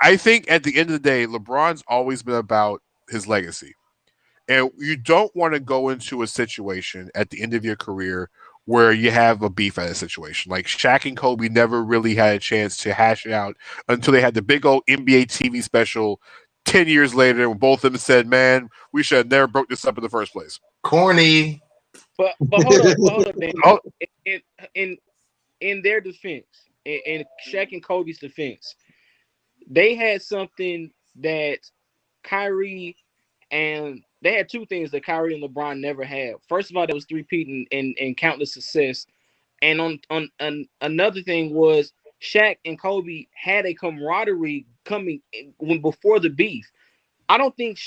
I think at the end of the day, LeBron's always been about his legacy. And you don't want to go into a situation at the end of your career where you have a beef at a situation. Like Shaq and Kobe never really had a chance to hash it out until they had the big old NBA TV special 10 years later when both of them said, man, we should have never broke this up in the first place. Corny. But hold up, man. Oh, In in their defense, in Shaq and Kobe's defense, they had something that Kyrie and they had two things that Kyrie and LeBron never had. First of all, there was three-peat and countless success. And on another thing was Shaq and Kobe had a camaraderie coming when before the beef. I don't think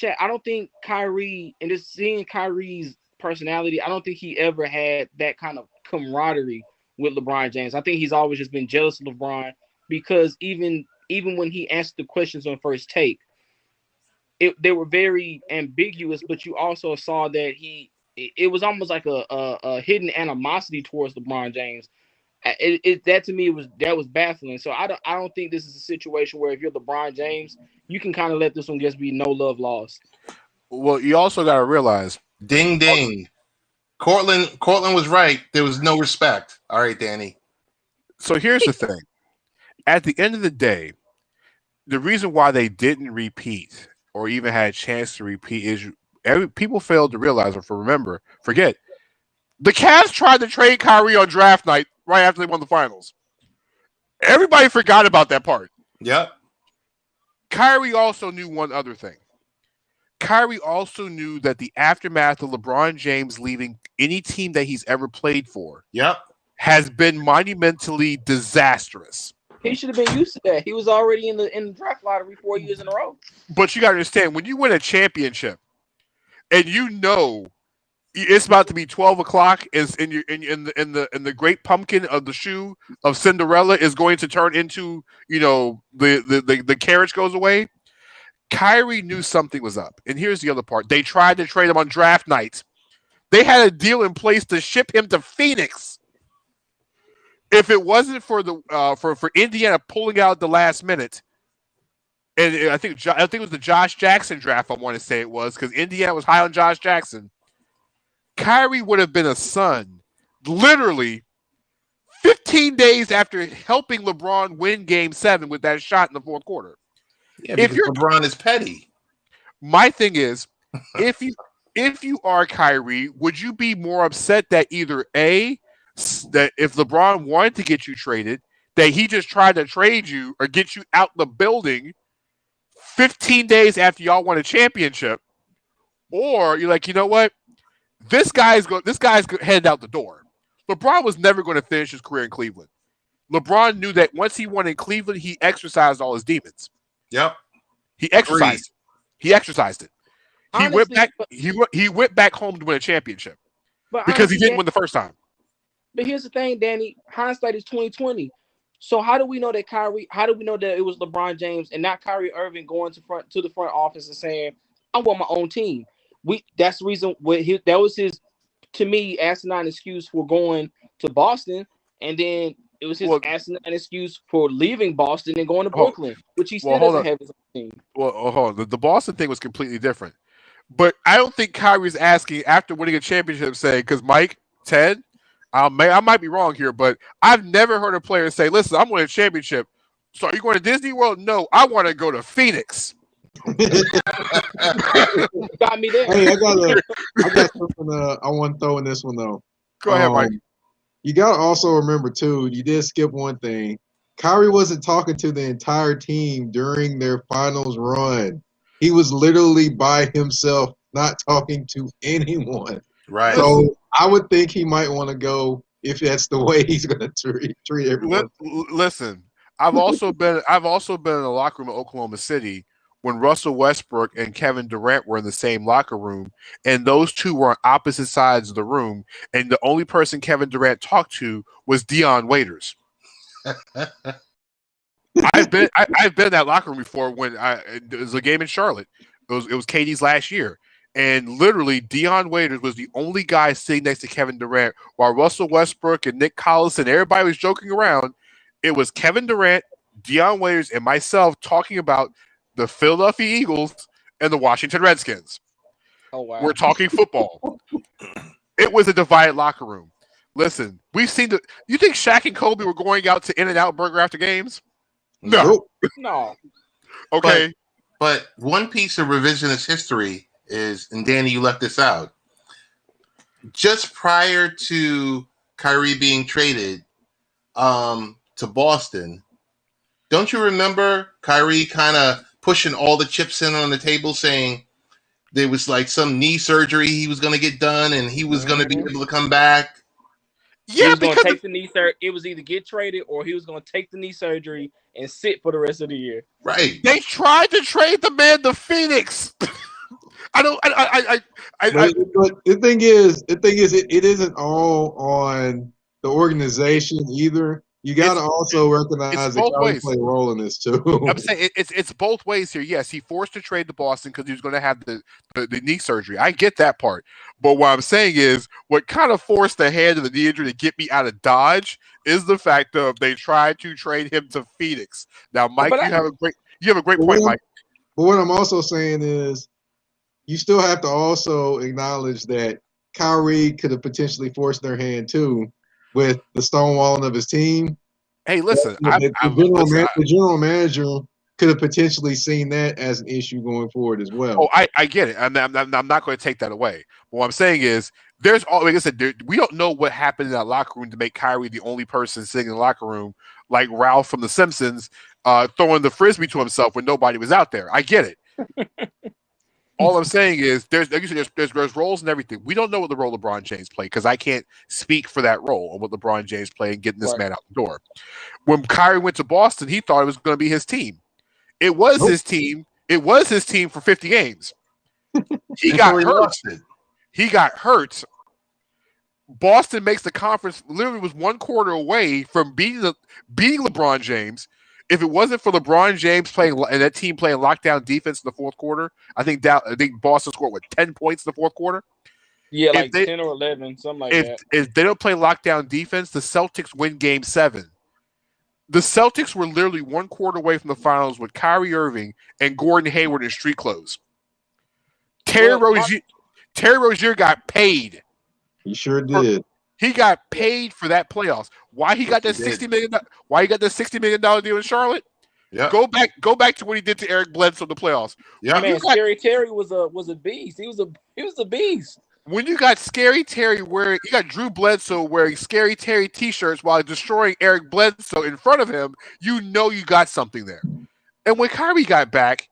Kyrie, and just seeing Kyrie's personality, I don't think he ever had that kind of camaraderie with LeBron James. I think he's always just been jealous of LeBron because even when he answered the questions on First Take, they were very ambiguous, but you also saw that it was almost like a hidden animosity towards LeBron James. That to me was baffling. So I don't think this is a situation where if you're LeBron James, you can kind of let this one just be no love lost. well, you also got to realize. Ding ding. Cortland was right. There was no respect. All right, Danny. So here's the thing. At the end of the day, the reason why they didn't repeat or even had a chance to repeat is people failed to realize or forget. The Cavs tried to trade Kyrie on draft night right after they won the finals. Everybody forgot about that part. Yep. Kyrie also knew one other thing. Kyrie also knew that the aftermath of LeBron James leaving any team that he's ever played for Yep. has been monumentally disastrous. He should have been used to that. He was already in the draft lottery 4 years in a row. But you got to understand, when you win a championship and you know it's about to be 12 o'clock is in the great pumpkin of the shoe of Cinderella is going to turn into, the carriage goes away. Kyrie knew something was up. And here's the other part. They tried to trade him on draft night. They had a deal in place to ship him to Phoenix. If it wasn't for the for Indiana pulling out at the last minute, and I think it was the Josh Jackson draft, I want to say it was, because Indiana was high on Josh Jackson, Kyrie would have been a Sun literally 15 days after helping LeBron win Game 7 with that shot in the fourth quarter. Yeah, because LeBron is petty. My thing is, if you are Kyrie, would you be more upset that either A, that if LeBron wanted to get you traded, that he just tried to trade you or get you out the building 15 days after y'all won a championship, or you're like, you know what? This guy's headed out the door. LeBron was never going to finish his career in Cleveland. LeBron knew that once he won in Cleveland, he exercised all his demons. Yep. He exercised it. He Honestly, went back. He went back home to win a championship because he didn't win the first time. But here's the thing, Danny. Hindsight is 2020. So how do we know that it was LeBron James and not Kyrie Irving going to the front office and saying, "I want my own team"? That's the reason. That was his, to me, asinine excuse for going to Boston, and then it was his asinine excuse for leaving Boston and going to Brooklyn, which he still doesn't have his own team. Well, hold on. The Boston thing was completely different. But I don't think Kyrie's asking after winning a championship, saying, because Mike, Ted, I might be wrong here, but I've never heard a player say, "Listen, I'm winning a championship. So are you going to Disney World?" No, I want to go to Phoenix. Got me there. Hey, I got something I want to throw in this one though. Go ahead, Mike. You got to also remember too, you did skip one thing. Kyrie wasn't talking to the entire team during their finals run. He was literally by himself, not talking to anyone. Right. So I would think he might want to go if that's the way he's going to treat everyone. Listen, I've also been in the locker room at Oklahoma City when Russell Westbrook and Kevin Durant were in the same locker room, and those two were on opposite sides of the room, and the only person Kevin Durant talked to was Dion Waiters. I've been in that locker room before when it was a game in Charlotte. It was Katie's last year, and literally Dion Waiters was the only guy sitting next to Kevin Durant, while Russell Westbrook and Nick Collison, everybody was joking around. It was Kevin Durant, Dion Waiters, and myself talking about the Philadelphia Eagles and the Washington Redskins. Oh wow. We're talking football. It was a divided locker room. Listen, we've seen the. You think Shaq and Kobe were going out to In-N-Out Burger after games? No. Nope. No. Okay. But one piece of revisionist history is, and Danny, you left this out. Just prior to Kyrie being traded to Boston, don't you remember Kyrie kind of pushing all the chips in on the table, saying there was like some knee surgery he was going to get done and he was going to be able to come back? He Yeah, was going to because take the knee surgery. It was either get traded or he was going to take the knee surgery and sit for the rest of the year. Right. they tried to trade the man to Phoenix. I don't. But the thing is, it isn't all on the organization either. You got to also recognize that both Kyrie ways. play a role in this too. I'm saying it's both ways here. Yes, he forced to trade to Boston because he was going to have the knee surgery. I get that part, but what I'm saying is what kind of forced the hand of the knee injury to get me out of Dodge is the fact of they tried to trade him to Phoenix. Now, Mike, you have a great point, Mike. But what I'm also saying is, you still have to also acknowledge that Kyrie could have potentially forced their hand too, with the stonewalling of his team. Hey, listen, The general manager could have potentially seen that as an issue going forward as well. Oh, I get it. I'm not going to take that away. But what I'm saying is, there's all. Like I said, we don't know what happened in that locker room to make Kyrie the only person sitting in the locker room, like Ralph from The Simpsons, throwing the frisbee to himself when nobody was out there. I get it. All I'm saying is, there's roles and everything. We don't know what the role LeBron James played because I can't speak for that role of what LeBron James played and getting this man out the door. When Kyrie went to Boston, he thought it was going to be his team. It was his team. It was his team for 50 games. He got hurt. He got hurt. Boston makes the conference. Literally was one quarter away from beating LeBron James. If it wasn't for LeBron James playing and that team playing lockdown defense in the fourth quarter, I think Boston scored 10 points in the fourth quarter. Yeah, like 10 or 11, something like that. If they don't play lockdown defense, the Celtics win Game 7. The Celtics were literally one quarter away from the finals with Kyrie Irving and Gordon Hayward in street clothes. Terry Rozier got paid. He sure did. He got paid for that playoffs. Why he got that $60 million? Why he got that $60 million deal in Charlotte? Yeah. Go back to what he did to Eric Bledsoe in the playoffs. Yeah, man, Scary Terry was a beast. He was a beast. When you got Scary Terry you got Drew Bledsoe wearing Scary Terry t-shirts while destroying Eric Bledsoe in front of him, you know you got something there. And when Kyrie got back,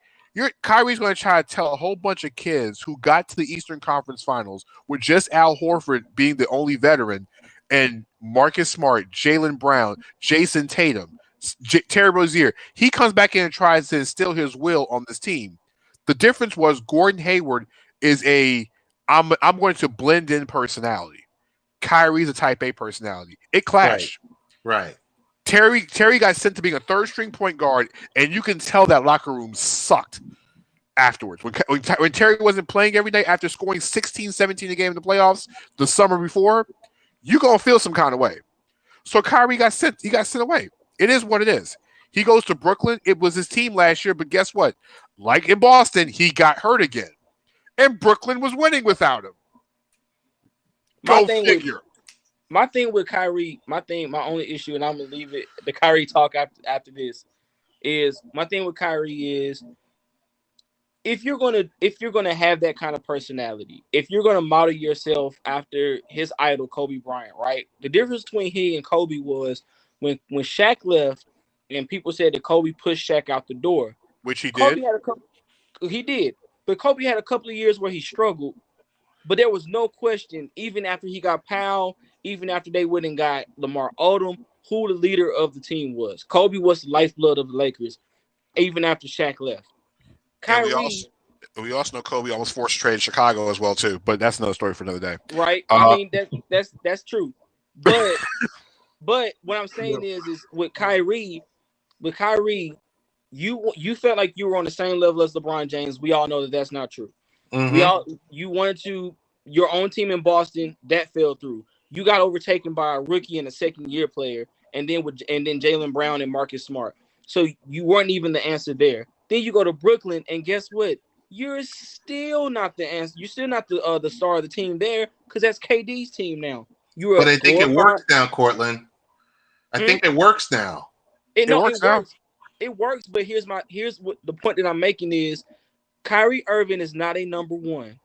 Kyrie's going to try to tell a whole bunch of kids who got to the Eastern Conference Finals with just Al Horford being the only veteran and Marcus Smart, Jaylen Brown, Jason Tatum, Terry Rozier. He comes back in and tries to instill his will on this team. The difference was Gordon Hayward is I'm going to blend in personality. Kyrie's a type A personality. It clashed. Right. Terry got sent to being a third string point guard, and you can tell that locker room sucked afterwards. When Terry wasn't playing every night after scoring 16, 17 a game in the playoffs the summer before, you're going to feel some kind of way. So Kyrie got sent away. It is what it is. He goes to Brooklyn. It was his team last year, but guess what? Like in Boston, he got hurt again. And Brooklyn was winning without him. Go figure. My thing with Kyrie, my only issue, and I'm gonna leave it the Kyrie talk after this, is my thing with Kyrie is if you're gonna have that kind of personality, if you're gonna model yourself after his idol Kobe Bryant, right? The difference between he and Kobe was when Shaq left, and people said that Kobe pushed Shaq out the door, which he Kobe did. He did, but Kobe had a couple of years where he struggled. But there was no question, even after he got Powell, even after they went and got Lamar Odom, who the leader of the team was. Kobe was the lifeblood of the Lakers, even after Shaq left. And Kyrie, we also know Kobe almost forced trade in Chicago as well too, but that's another story for another day. right? I mean that's true. But what I'm saying Yep. is with Kyrie, you felt like you were on the same level as LeBron James. We all know that that's not true. You wanted to your own team in Boston that fell through. You got overtaken by a rookie and a second year player, and then Jaylen Brown and Marcus Smart. So you weren't even the answer there. Then you go to Brooklyn, and guess what? You're still not the answer. You're still not the star of the team there because that's KD's team now. You're But I think it works now, Cortland. I think it works now. It works now. It works, but here's what the point that I'm making is Kyrie Irving is not a number one.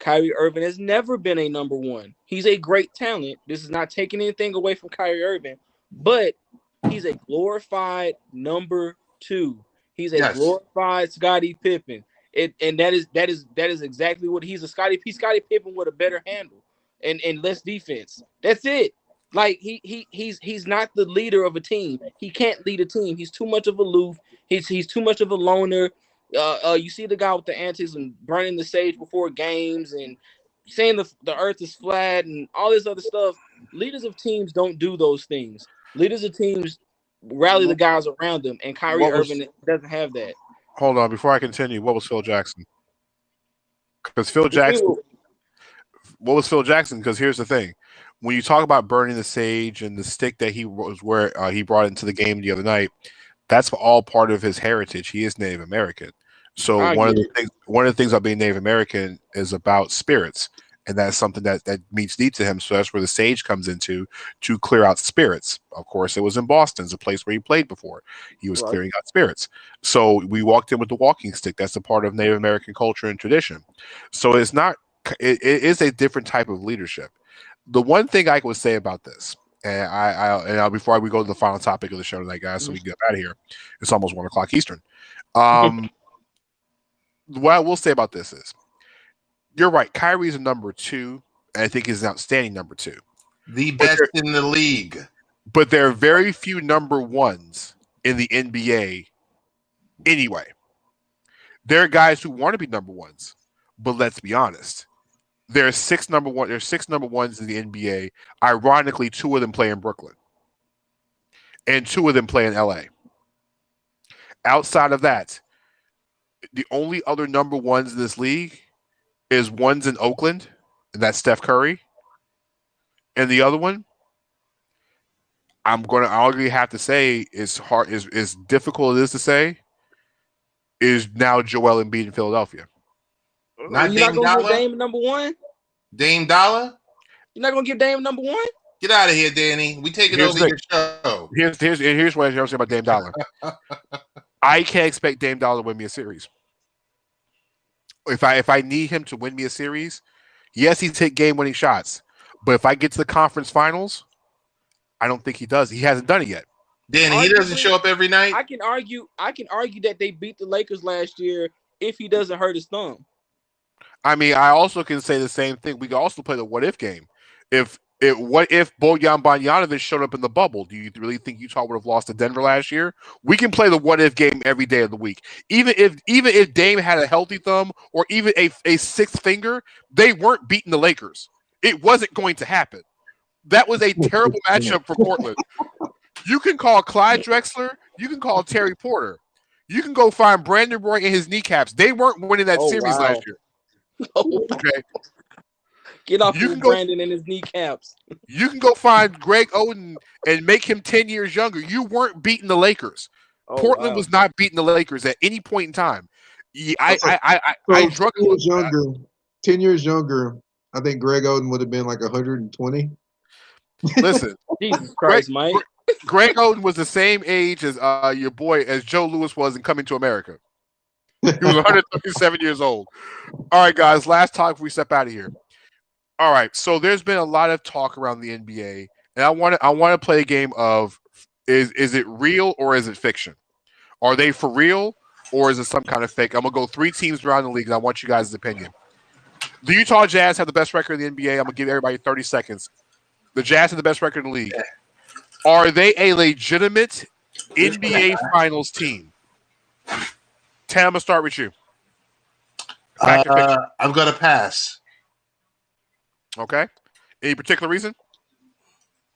Kyrie Irving has never been a number one. He's a great talent. This is not taking anything away from Kyrie Irving, but he's a glorified number two. He's a glorified Scottie Pippen. And that is exactly what he's a Scottie Pippen with a better handle and less defense. That's it. Like he's not the leader of a team. He can't lead a team. He's too much of a aloof. He's too much of a loner. You see the guy with the antics and burning the sage before games and saying the earth is flat and all this other stuff. Leaders of teams don't do those things. Leaders of teams rally the guys around them, and Kyrie Irving doesn't have that. Hold on, before I continue, what was Phil Jackson? Because Phil Jackson, what was Phil Jackson? Because here's the thing: when you talk about burning the sage and the stick that he brought into the game the other night, that's all part of his heritage. He is Native American. So one of the things about being Native American is about spirits, and that's something that meets deep to him. So that's where the sage comes into to clear out spirits. Of course, it was in Boston, it's a place where he played before. He was clearing out spirits. So we walked in with the walking stick. That's a part of Native American culture and tradition. So it's not. It is a different type of leadership. The one thing I would say about this, and before we go to the final topic of the show tonight, guys, so we can get out of here. It's almost 1:00 Eastern. What I will say about this is, you're right. Kyrie's a number two, and I think he's an outstanding number two. The best in the league. But there are very few number ones in the NBA anyway. There are guys who want to be number ones, but let's be honest. There's six number ones in the NBA. Ironically, two of them play in Brooklyn. And two of them play in LA. Outside of that, the only other number ones in this league is one's in Oakland, and that's Steph Curry. And the other one, I'll have to say is hard, is difficult it is to say, is now Joel Embiid in Philadelphia. You're not gonna give Dame number one? Dame Dollar? You're not gonna give Dame number one? Get out of here, Danny. We taking over your show. Here's what I'm saying about Dame Dollar. I can't expect Dame Dollar to win me a series. If I need him to win me a series, yes, he's hit game-winning shots. But if I get to the conference finals, I don't think he does. He hasn't done it yet. Danny, he doesn't show up every night. I can argue that they beat the Lakers last year if he doesn't hurt his thumb. I mean, I also can say the same thing. We can also play the what if game. What if Bojan Bogdanovic showed up in the bubble? Do you really think Utah would have lost to Denver last year? We can play the what if game every day of the week. Even if Dame had a healthy thumb or even a sixth finger, they weren't beating the Lakers. It wasn't going to happen. That was a terrible matchup for Portland. You can call Clyde Drexler. You can call Terry Porter. You can go find Brandon Roy and his kneecaps. They weren't winning that series last year. Okay. Get off Brandon and his kneecaps. You can go find Greg Oden and make him 10 years younger. You weren't beating the Lakers. Portland was not beating the Lakers at any point in time. I 10 years younger, I think Greg Oden would have been like 120. Listen, Jesus Christ, Mike. Greg Oden was the same age as your boy, as Joe Louis was in Coming to America. He was 137 years old. All right, guys, last talk before we step out of here. All right, so there's been a lot of talk around the NBA, and I want to play a game of is it real or is it fiction? Are they for real or is it some kind of fake? I'm gonna go 3 teams around the league, and I want you guys' opinion. The Utah Jazz have the best record in the NBA. I'm gonna give everybody 30 seconds. The Jazz have the best record in the league. Are they a legitimate NBA Finals team? Tam, I'm gonna start with you. Fact or fiction? I'm gonna pass. Okay. Any particular reason?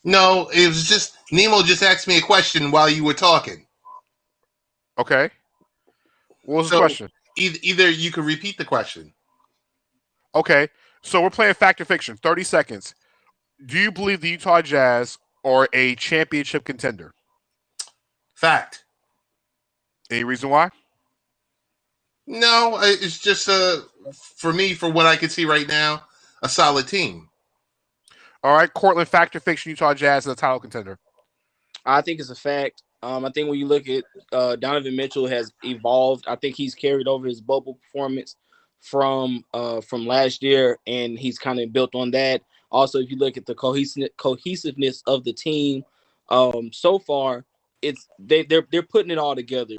No, it was just Nemo just asked me a question while you were talking. Okay. What was the So question? either you could repeat the question. Okay. So we're playing fact or fiction. 30 seconds. Do you believe the Utah Jazz are a championship contender? Fact. Any reason why? No, it's just for me, for what I can see right now, a solid team. All right. Cortland, fact or fiction, Utah Jazz is a title contender. I think it's a fact. I think when you look at Donovan Mitchell has evolved. I think he's carried over his bubble performance from last year, and he's kind of built on that. Also, if you look at the cohesiveness of the team, so far, they're putting it all together.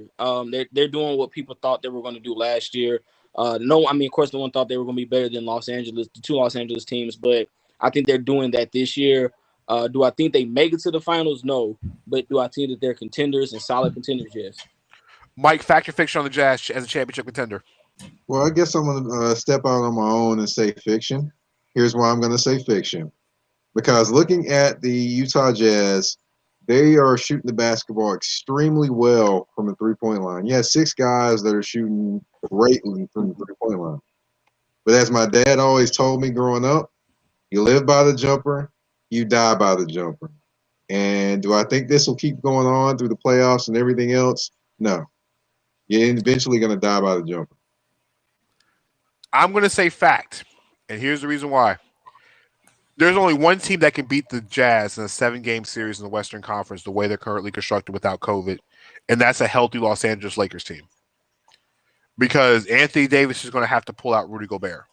They're doing what people thought they were going to do last year. No, I mean, of course, no one thought they were going to be better than Los Angeles, the two Los Angeles teams, but I think they're doing that this year. Do I think they make it to the finals? No. But do I think that they're contenders and solid contenders? Yes. Mike, fact or fiction on the Jazz as a championship contender? Well, I guess I'm going to step out on my own and say fiction. Here's why I'm going to say fiction. Because looking at the Utah Jazz, they are shooting the basketball extremely well from the three-point line. You have 6 guys that are shooting greatly from the three-point line. But as my dad always told me growing up, you live by the jumper, you die by the jumper. And do I think this will keep going on through the playoffs and everything else? No. You're eventually going to die by the jumper. I'm going to say fact. And here's the reason why. There's only one team that can beat the Jazz in a 7-game series in the Western Conference the way they're currently constructed without COVID, and that's a healthy Los Angeles Lakers team. Because Anthony Davis is going to have to pull out Rudy Gobert.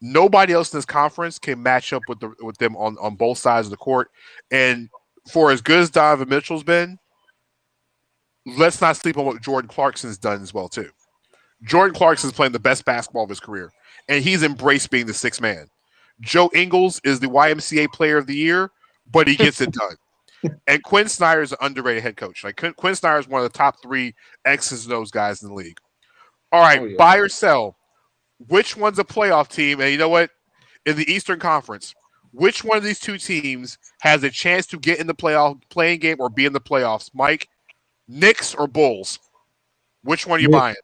Nobody else in this conference can match up with them on both sides of the court. And for as good as Donovan Mitchell's been, let's not sleep on what Jordan Clarkson's done as well, too. Jordan Clarkson's playing the best basketball of his career, and he's embraced being the sixth man. Joe Ingles is the YMCA player of the year, but he gets it done. And Quinn Snyder is an underrated head coach. Like Quinn Snyder is one of the top 3 X's and O's guys in the league. All right, buy or sell. Which one's a playoff team? And you know what? In the Eastern Conference, which one of these two teams has a chance to get in the playing game or be in the playoffs? Mike, Knicks or Bulls? Which one are you buying?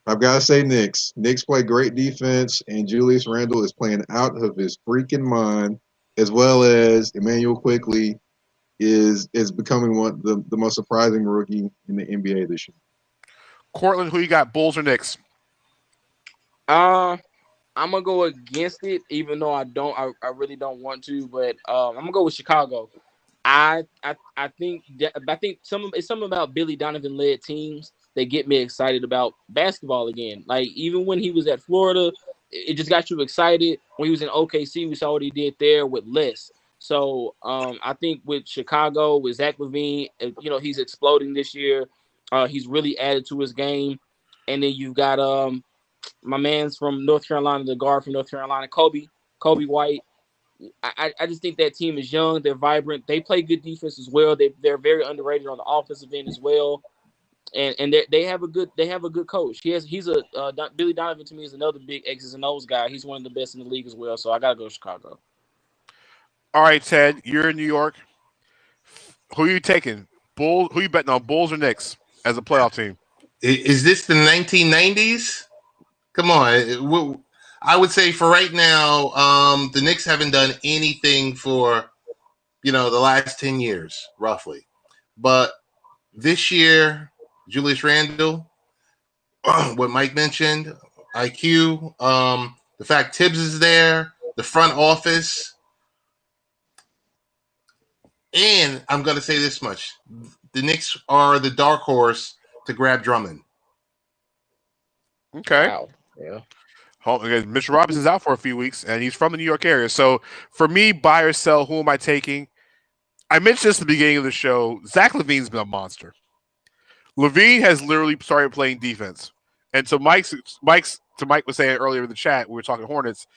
I've got to say Knicks. Knicks play great defense, and Julius Randle is playing out of his freaking mind, as well as Emmanuel Quickley is becoming one the most surprising rookie in the NBA this year. Cortland, who you got, Bulls or Knicks? I'm gonna go against it, even though I really don't want to, but I'm gonna go with Chicago. I think it's something about Billy Donovan led teams that get me excited about basketball again. Like even when he was at Florida, it just got you excited. When he was in OKC, we saw what he did there with less. So I think with Chicago, with Zach LaVine, he's exploding this year. He's really added to his game. And then you've got my man's from North Carolina, the guard from North Carolina, Kobe White. I just think that team is young. They're vibrant. They play good defense as well. They're very underrated on the offensive end as well. And they have a good coach. Billy Donovan to me is another big X's and O's guy. He's one of the best in the league as well. So I gotta go Chicago. All right, Ted, you're in New York. Who are you taking? Bulls? Who are you betting on? Bulls or Knicks as a playoff team? Is this the 1990s? Come on. I would say for right now, the Knicks haven't done anything for, the last 10 years, roughly. But this year, Julius Randle, what Mike mentioned, IQ, the fact Tibbs is there, the front office. And I'm going to say this much. The Knicks are the dark horse to grab Drummond. Okay. Wow. Yeah. Mitchell Robinson's out for a few weeks, and he's from the New York area. So for me, buy or sell, who am I taking? I mentioned this at the beginning of the show. Zach LaVine's been a monster. LaVine has literally started playing defense. And so Mike was saying earlier in the chat, we were talking Hornets,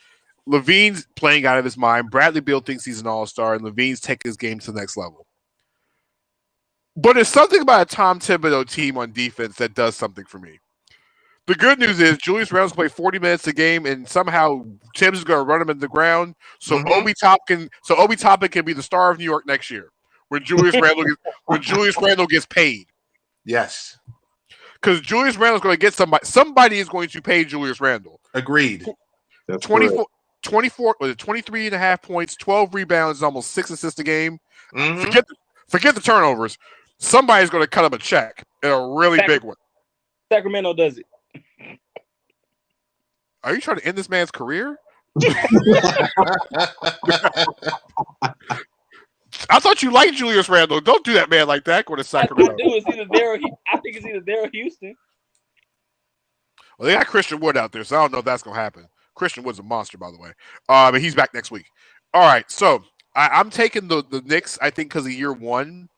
Levine's playing out of his mind. Bradley Beal thinks he's an all-star, and Levine's taking his game to the next level. But there's something about a Tom Thibodeau team on defense that does something for me. The good news is Julius Randle's play 40 minutes a game, and somehow Tibbs is going to run him into the ground. So Obi Toppin can be the star of New York next year when Julius Randle gets paid. Yes, because Julius Randle's going to get somebody. Somebody is going to pay Julius Randle. Agreed. That's 24 was it 23 and a half points, 12 rebounds, almost 6 assists a game. Mm-hmm. Forget the turnovers. Somebody's going to cut him a check, and a really big one. Sacramento does it. Are you trying to end this man's career? I thought you liked Julius Randle. Don't do that man like that. Go to Sacramento. I think it's either there or Houston. Well, they got Christian Wood out there, so I don't know if that's going to happen. Christian Wood's a monster, by the way. But he's back next week. All right, so I'm taking the Knicks, I think, because of year one.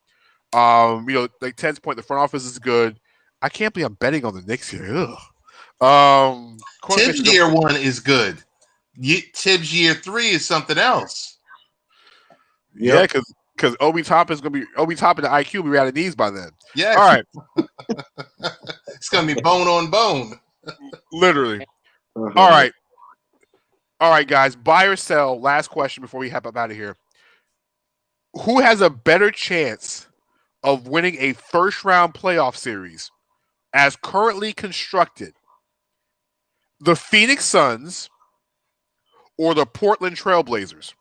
Like Ted's point, the front office is good. I can't believe I'm betting on the Knicks here. Tibbs year one is good. Tibbs year 3 is something else. Yeah, because Obi Toppin and the IQ will be out of knees by then. Yeah. All right. It's gonna be bone on bone. Literally. Uh-huh. All right, guys. Buy or sell. Last question before we hop up out of here. Who has a better chance of winning a first-round playoff series as currently constructed? The Phoenix Suns or the Portland Trailblazers?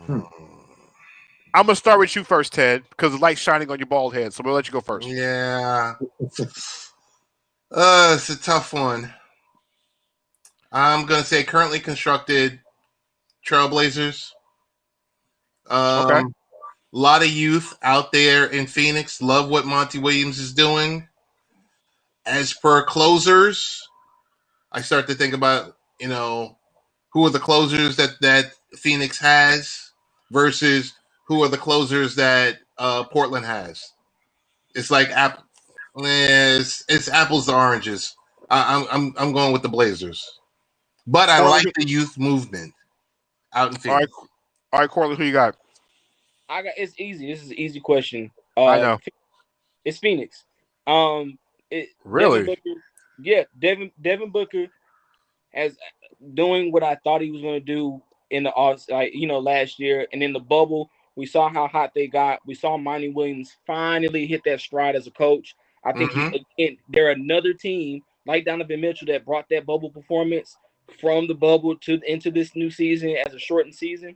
I'm going to start with you first, Ted, because the light's shining on your bald head, so we'll let you go first. Yeah. It's a tough one. I'm going to say currently constructed Trailblazers. Okay. A lot of youth out there in Phoenix. Love what Monty Williams is doing. As per closers, I start to think about, who are the closers that Phoenix has versus who are the closers that Portland has. It's like it's apples to oranges. I'm going with the Blazers, but I like the youth movement out in Phoenix. All right, Corley, who you got? It's easy. This is an easy question. I know. It's Phoenix. Really? Devin Booker has doing what I thought he was going to do in the last year, and in the bubble, we saw how hot they got. We saw Monty Williams finally hit that stride as a coach. I think they're another team like Donovan Mitchell that brought that bubble performance from the bubble into this new season as a shortened season.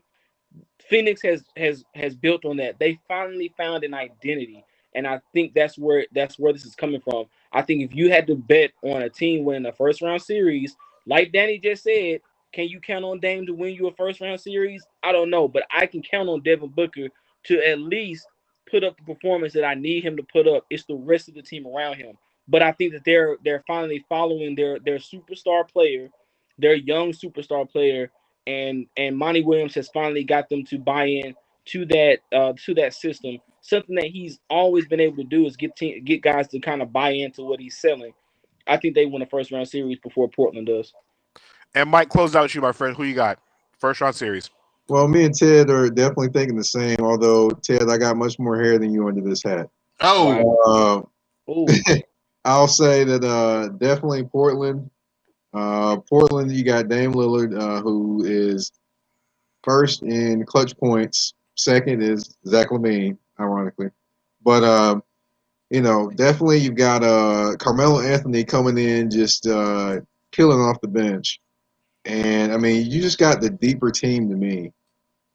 Phoenix has built on that. They finally found an identity, and I think that's where this is coming from. I think if you had to bet on a team winning a first round series, like Danny just said, can you count on Dame to win you a first round series? I don't know, but I can count on Devin Booker to at least put up the performance that I need him to put up. It's the rest of the team around him. But I think that they're finally following their superstar player, their young superstar player, and Monty Williams has finally got them to buy in to that system. Something that he's always been able to do is get guys to kind of buy into what he's selling. I think they win a first round series before Portland does. And Mike, close out with you, my friend. Who you got? First round series. Well, me and Ted are definitely thinking the same. Although Ted, I got much more hair than you under this hat. Oh, I'll say that definitely Portland. Portland, you got Dame Lillard, who is first in clutch points. Second is Zach LaVine, ironically. But definitely you've got Carmelo Anthony coming in, just killing off the bench. And I mean, you just got the deeper team to me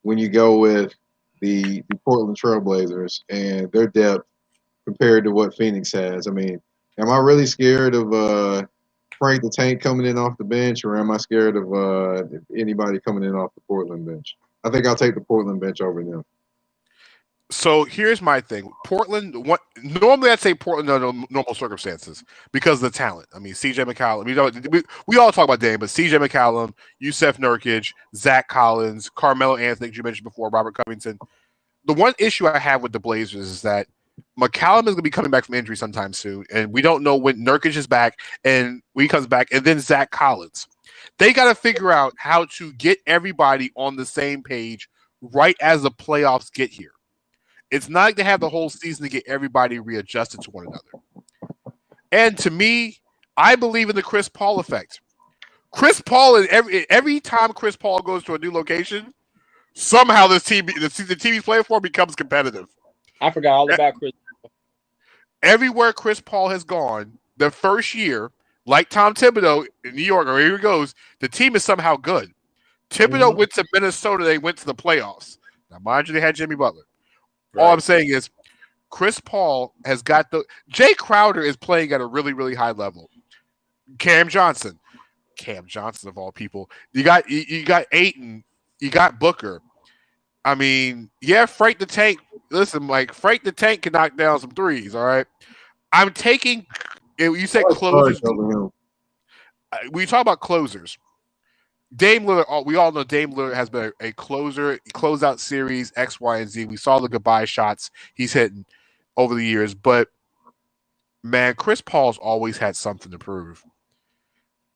when you go with the Portland Trailblazers and their depth compared to what Phoenix has. I mean, am I really scared of Frank the Tank coming in off the bench, or am I scared of anybody coming in off the Portland bench? I think I'll take the Portland bench over them. So here's my thing. Portland, normally I'd say Portland under normal circumstances because of the talent. I mean, CJ McCollum. We all talk about Dame, but CJ McCollum, Yusef Nurkic, Zach Collins, Carmelo Anthony, you mentioned before, Robert Covington. The one issue I have with the Blazers is that McCollum is going to be coming back from injury sometime soon, and we don't know when Nurkic is back and when he comes back, and then Zach Collins. They got to figure out how to get everybody on the same page right as the playoffs get here. It's not like they have the whole season to get everybody readjusted to one another. And to me, I believe in the Chris Paul effect. Chris Paul, every time Chris Paul goes to a new location, somehow the team he's playing for becomes competitive. I forgot all about Chris. Everywhere Chris Paul has gone, the first year, like Tom Thibodeau in New York, or here he goes, the team is somehow good. Thibodeau went to Minnesota, they went to the playoffs. Now, mind you, they had Jimmy Butler. Right. All I'm saying is Chris Paul has got Jay Crowder is playing at a really, really high level. Cam Johnson of all people. You got Ayton, you got Booker. I mean, yeah, Frank the Tank. Listen, Mike, Frank the Tank can knock down some threes. All right, I'm taking. You said closers. We talk about closers. Dame Lillard. We all know Dame Lillard has been a closer, closeout series X, Y, and Z. We saw the goodbye shots he's hitting over the years, but man, Chris Paul's always had something to prove.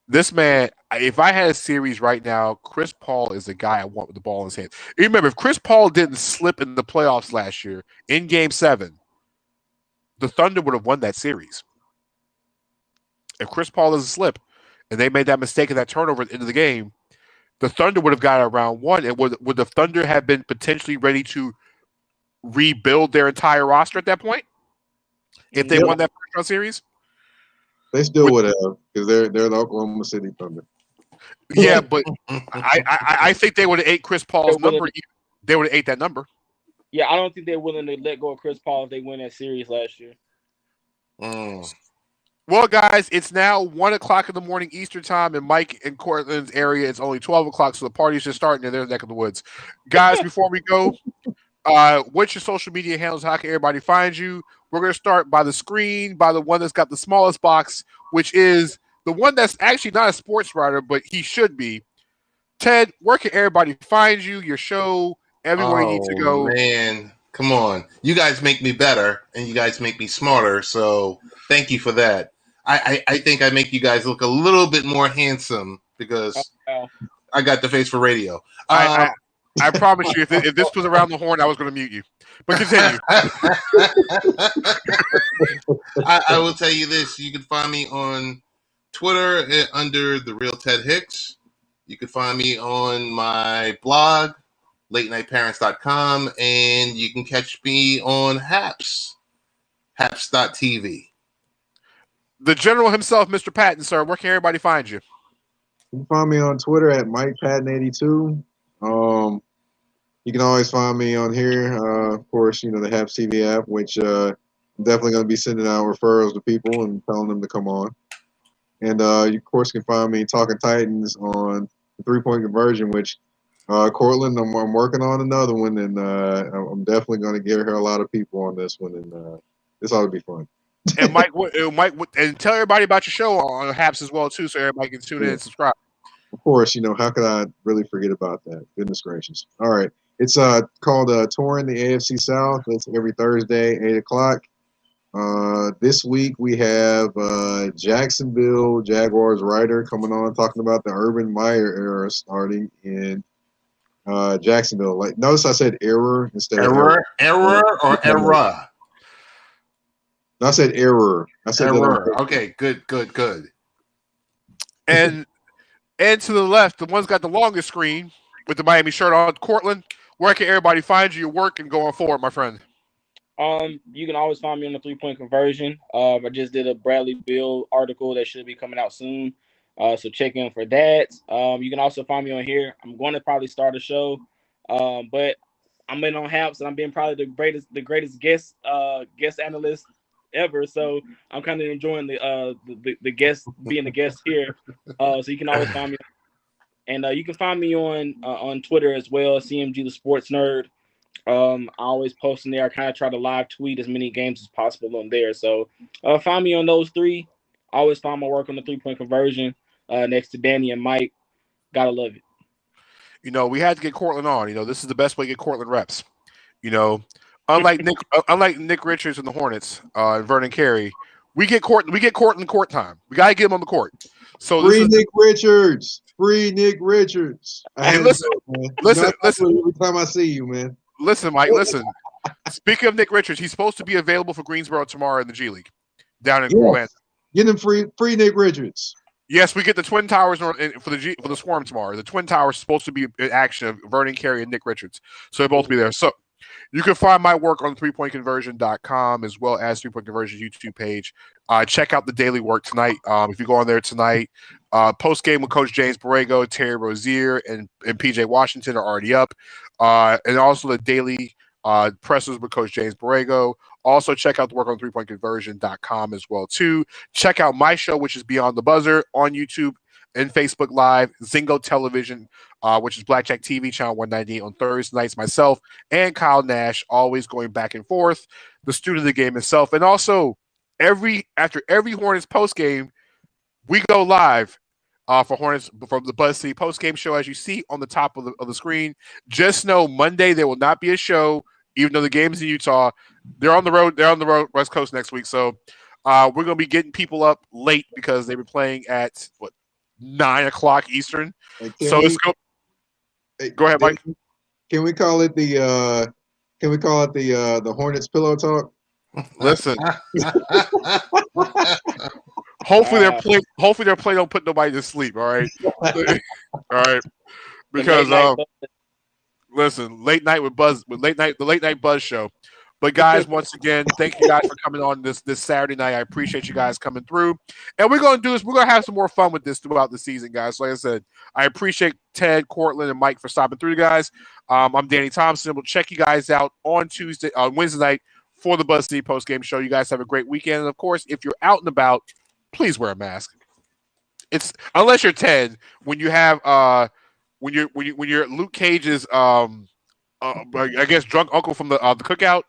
This man, if I had a series right now, Chris Paul is the guy I want with the ball in his hands. You remember, if Chris Paul didn't slip in the playoffs last year in Game 7, the Thunder would have won that series. If Chris Paul doesn't slip and they made that mistake in that turnover at the end of the game, the Thunder would have got around 1. And would the Thunder have been potentially ready to rebuild their entire roster at that point if they won that first round series? They still would have, because they're the Oklahoma City Thunder. Yeah, but I think they would have ate Chris Paul's number. They would have ate that number. Yeah, I don't think they're willing to let go of Chris Paul if they win that series last year. Well, guys, it's now 1 o'clock in the morning Eastern time, and Mike in Cortland's area, it's only 12 o'clock, so the party's just starting in their neck of the woods. Guys, before we go, what's your social media handles? How can everybody find you? We're going to start by the screen, by the one that's got the smallest box, which is the one that's actually not a sports writer, but he should be. Ted, where can everybody find you, your show, everywhere you need to go? Man, come on. You guys make me better, and you guys make me smarter, so thank you for that. I think I make you guys look a little bit more handsome because I got the face for radio. I promise you, if this was around the horn, I was going to mute you. But continue. I will tell you this. You can find me on Twitter under The Real Ted Hicks. You can find me on my blog, latenightparents.com, and you can catch me on haps.tv. The general himself, Mr. Patton, sir, where can everybody find you? You can find me on Twitter at MikePatton82. You can always find me on here. Of course, the Haps TV app, which I'm definitely going to be sending out referrals to people and telling them to come on. And you, of course, can find me Talking Titans on the 3-point conversion, which Cortland, I'm working on another one, and I'm definitely going to get her a lot of people on this one, and this ought to be fun. And Mike, and tell everybody about your show on Haps as well too, so everybody can tune in and subscribe. Of course, how could I really forget about that? Goodness gracious! All right, it's called Touring the AFC South. It's every Thursday, 8 o'clock. This week we have Jacksonville Jaguars writer coming on talking about the Urban Meyer era starting in Jacksonville. Like, notice I said error instead of error or era. No, I said error. I said error. Okay, good. And to the left, the one's got the longest screen with the Miami shirt on. Cortland, where can everybody find you, your work, and going forward, my friend? You can always find me on the 3-point conversion. I just did a Bradley Beal article that should be coming out soon. So check in for that. You can also find me on here. I'm going to probably start a show, but I'm in on Haps, and I'm being probably the greatest guest analyst ever. So I'm kind of enjoying the guest being the guest here. So you can always find me, and you can find me on Twitter as well, CMG the Sports Nerd. I always post in there. I kind of try to live tweet as many games as possible on there. So find me on those three. I always find my work on the 3-point conversion next to Danny and Mike. Gotta love it. We had to get Cortland on. This is the best way to get Cortland reps. Unlike Nick Richards and the Hornets, and Vernon Carey, we get Cortland court time. We gotta get him on the court. So Nick Richards. Free Nick Richards. I Hey, had listen, to go, man. listen, I listen, do it every time I see you, man. listen, Mike. Listen. Speaking of Nick Richards, he's supposed to be available for Greensboro tomorrow in the G League, down in Orlando. Yes. Get him free Nick Richards. Yes, we get the Twin Towers for the Swarm tomorrow. The Twin Towers supposed to be in action of Vernon Carey and Nick Richards, so they both be there. So you can find my work on 3pointconversion.com as well as 3 Point Conversion YouTube page. Check out the daily work tonight. If you go on there tonight, post game with Coach James Borrego, Terry Rozier, and PJ Washington are already up, and also the daily pressers with Coach James Borrego. Also, check out the work on 3pointconversion.com as well, too. Check out my show, which is Beyond the Buzzer, on YouTube and Facebook Live, Zingo Television, which is Blackjack TV, channel 198 on Thursday nights, myself and Kyle Nash, always going back and forth, the student of the game itself. And also, after every Hornets postgame, we go live for Hornets from the BuzzCity postgame show, as you see on the top of the screen. Just know Monday there will not be a show, even though the game is in Utah. They're on the road West Coast next week. So we're going to be getting people up late because they were playing at 9 o'clock Eastern. So let's go. Go ahead, Mike. Can we call it the Hornets pillow talk? Listen. Hopefully their play don't put nobody to sleep. All right. All right. Because listen, late night the late night Buzz show. But guys, once again, thank you guys for coming on this Saturday night. I appreciate you guys coming through. And we're going to do this. We're going to have some more fun with this throughout the season, guys. Like I said, I appreciate Ted, Cortland, and Mike for stopping through, guys. I'm Danny Thompson. We'll check you guys out on Wednesday night for the BuzzCity post-game show. You guys have a great weekend. And, of course, if you're out and about, please wear a mask. It's unless you're Ted, when you have when you're Luke Cage's I guess drunk uncle from the cookout.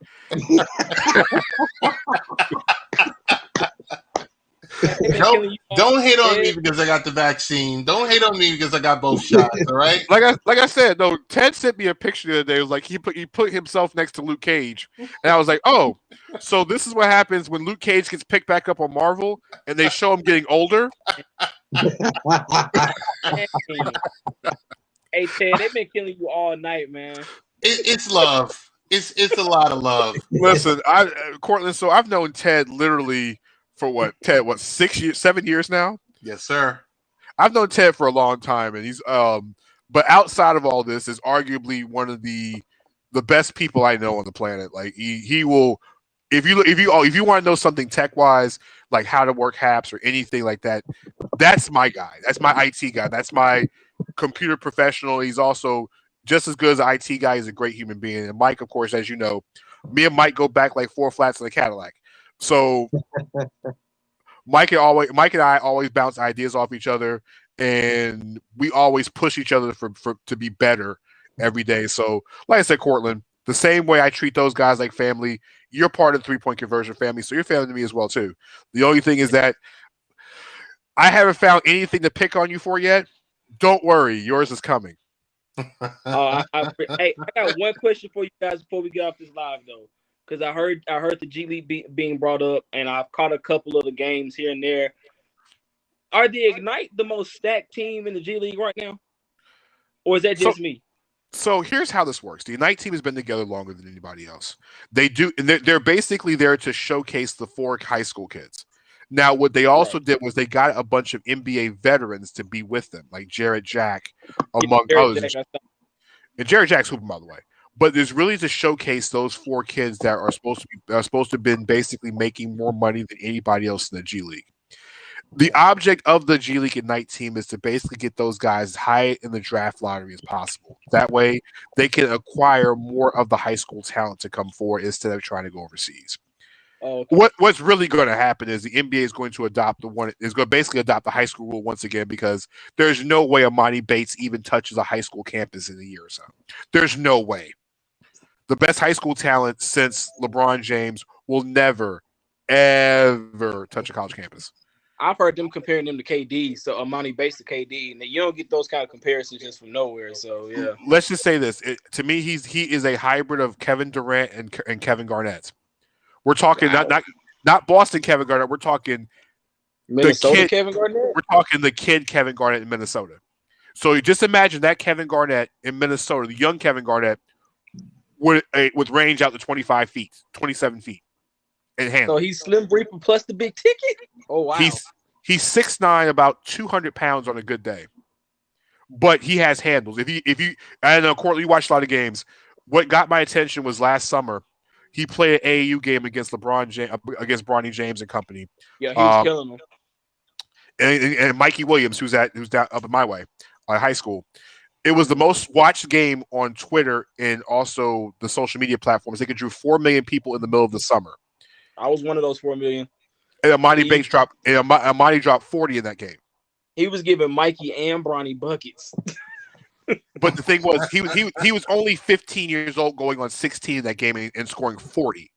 Don't hate on me because I got the vaccine. Don't hate on me because I got both shots. All right. Like I said, no. Ted sent me a picture the other day. It was like he put himself next to Luke Cage, and I was like, oh, so this is what happens when Luke Cage gets picked back up on Marvel, and they show him getting older. Hey Ted, they've been killing you all night, man. It's love. It's a lot of love. Listen, Cortland. So I've known Ted literally for 7 years now. Yes, sir. I've known Ted for a long time, and he's but outside of all this, is arguably one of the best people I know on the planet. Like he will, if you want to know something tech wise, like how to work apps or anything like that, that's my guy. That's my IT guy. That's my computer professional. He's also just as good as an IT guy. He's a great human being. And Mike, of course, as you know, me and Mike go back like 4 flats in a Cadillac. So Mike and I always bounce ideas off each other, and we always push each other to be better every day. So, like I said, Cortland, the same way I treat those guys like family, you're part of the 3 Point Conversion family, so you're family to me as well too. The only thing is that I haven't found anything to pick on you for yet. Don't worry, yours is coming. Hey, I got one question for you guys before we get off this live though, because I heard the G League being brought up, and I've caught a couple of the games here and there. Are the Ignite the most stacked team in the G League right now, or is that just me? So here's how this works. The Ignite team has been together longer than anybody else. They're basically there to showcase the 4 high school kids. Now, what they also did was they got a bunch of NBA veterans to be with them, like Jared Jack, among others. And Jared Jack's hooping, by the way. But there's really to showcase those 4 kids that are supposed to have been basically making more money than anybody else in the G League. The object of the G League Ignite team is to basically get those guys high in the draft lottery as possible. That way, they can acquire more of the high school talent to come forward instead of trying to go overseas. Okay. What's really going to happen is the NBA is going to basically adopt the high school rule once again, because there's no way Amani Bates even touches a high school campus in a year or so. There's no way. The best high school talent since LeBron James will never, ever touch a college campus. I've heard them comparing them to KD, so Amani Bates to KD, and you don't get those kind of comparisons just from nowhere. So yeah, let's just say this: to me, he is a hybrid of Kevin Durant and Kevin Garnett. We're talking not Boston Kevin Garnett. We're talking Minnesota Kevin Garnett. We're talking the kid Kevin Garnett in Minnesota. So you just imagine that Kevin Garnett in Minnesota, the young Kevin Garnett, with range out to 25 feet, 27 feet, and So handle. he's Slim Reaper plus the big ticket. Oh wow. He's 6'9", about 200 pounds on a good day, but he has handles. If you I know Courtney, you watched a lot of games. What got my attention was last summer. He played an AAU game against against Bronny James and company. Yeah, he was killing them. And Mikey Williams, who's down up in my way, high school. It was the most watched game on Twitter and also the social media platforms. They could drew 4 million people in the middle of the summer. I was one of those 4 million. And Amani dropped 40 in that game. He was giving Mikey and Bronny buckets. But the thing was, he was only 15 years old, going on 16 in that game and scoring 40.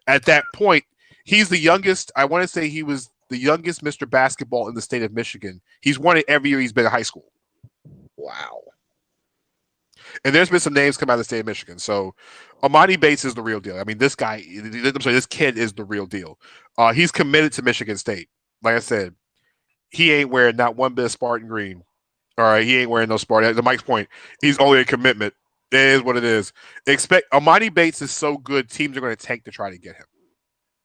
At that point, he's the youngest. I want to say he was the youngest Mr. Basketball in the state of Michigan. He's won it every year he's been in high school. Wow. And there's been some names come out of the state of Michigan. So Amani Bates is the real deal. I mean, this kid is the real deal. He's committed to Michigan State. Like I said, he ain't wearing not one bit of Spartan green. All right, he ain't wearing no Spartan. To Mike's point, he's only a commitment. It is what it is. Amani Bates is so good, teams are going to tank to try to get him.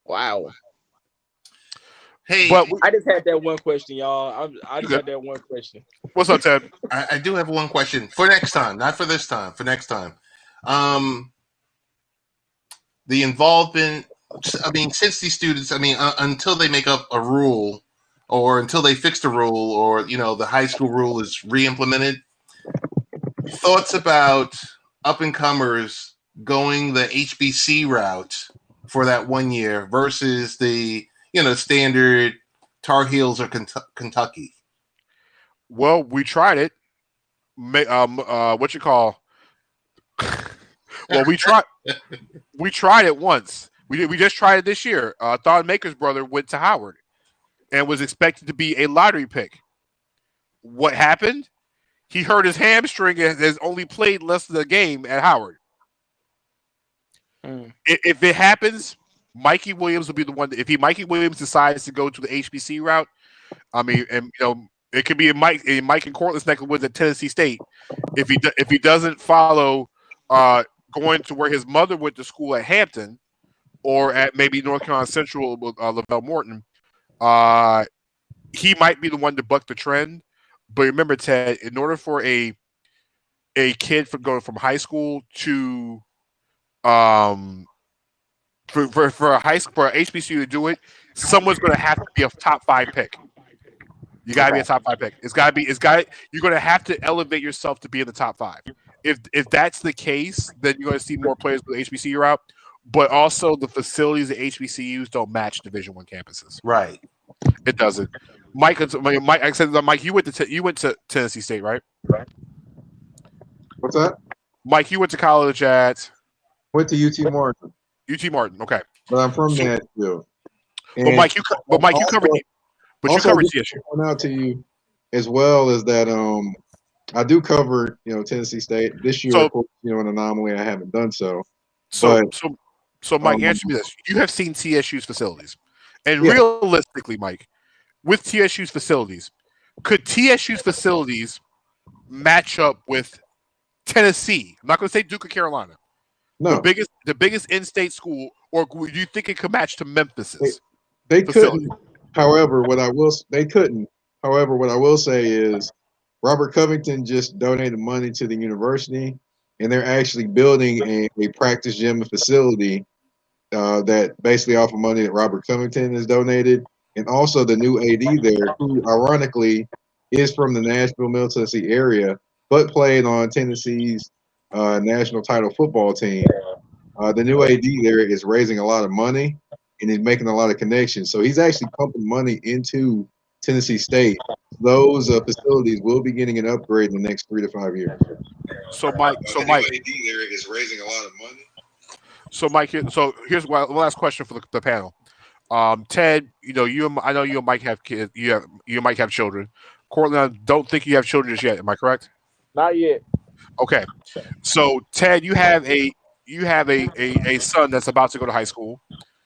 Wow. Hey, but I just had that one question, y'all. I just had that one question. What's up, Ted? I do have one question for next time, not for this time, for next time. The involvement, I mean, since these students, I mean, until they make up a rule or until they fix the rule or, the high school rule is re-implemented, thoughts about up-and-comers going the HBC route for that 1 year versus the standard Tar Heels or Kentucky? Well, we tried it. What you call? Well, we tried it once. We just tried it this year. Thon Maker's brother went to Howard and was expected to be a lottery pick. What happened? He hurt his hamstring and has only played less than a game at Howard. If it happens, Mikey Williams will be the one. If Mikey Williams decides to go to the HBC route, I mean, and it could be Mike and Cortland's neck of the woods at Tennessee State. If he doesn't follow going to where his mother went to school at Hampton, or at maybe North Carolina Central with Lavelle Morton, he might be the one to buck the trend. But remember, Ted, in order for a kid from going from high school to for a HBCU to do it, someone's going to have to be a top 5 pick. You got to be a top 5 pick. You're going to have to elevate yourself to be in the top 5. If that's the case, then you're going to see more players with the HBCU route. But also, the facilities at HBCUs don't match Division I campuses. Right. It doesn't. Mike, I said, Mike, you went to Tennessee State, right? What's that? Mike, you went to college at. Went to UT Martin. UT Martin, okay. But I'm from Nashville. But Mike, you covered. But you covered TSU. Point out to you as well is that I do cover Tennessee State this year. Of course, an anomaly. I haven't done so. So Mike, answer me this: you have seen TSU's facilities, and realistically, Mike, with TSU's facilities, could TSU's facilities match up with Tennessee? I'm not going to say Duke or Carolina. No, the biggest in-state school, or do you think it could match to Memphis's? They couldn't. However, what I will say is Robert Covington just donated money to the university, and they're actually building a practice gym facility that basically off of money that Robert Covington has donated, and also the new AD there, who ironically is from the Nashville, Middle Tennessee area, but played on Tennessee's national title football team. The new AD there is raising a lot of money, and he's making a lot of connections. So he's actually pumping money into Tennessee State. Those facilities will be getting an upgrade in the next 3 to 5 years. So Mike, AD there is raising a lot of money. So Mike, here's one last question for the panel. Ted, I know you and Mike have kids. You and Mike have children. Cortland, I don't think you have children just yet. Am I correct? Not yet. Okay. So Ted, you have a son that's about to go to high school.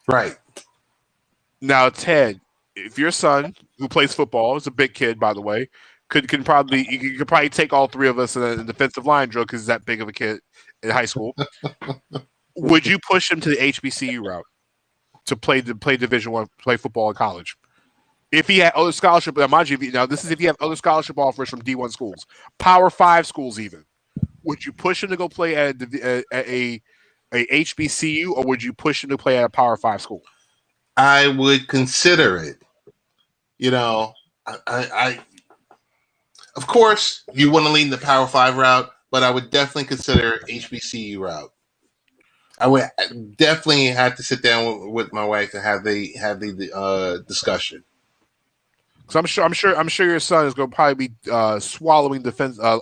Right. Now, Ted, if your son, who plays football, is a big kid, by the way, could probably you could probably take all three of us in a defensive line drill because he's that big of a kid in high school. Would you push him to the HBCU route to play Division One, play football in college? If he had other scholarship, now mind you, now this is if you have other scholarship offers from D1 schools, Power Five schools, even. Would you push him to go play at a HBCU, or would you push him to play at a Power Five school? I would consider it. You know, I of course you want to lean the Power Five route, but I would definitely consider HBCU route. I would definitely have to sit down with my wife and have the discussion. Because I'm sure your son is going to probably be swallowing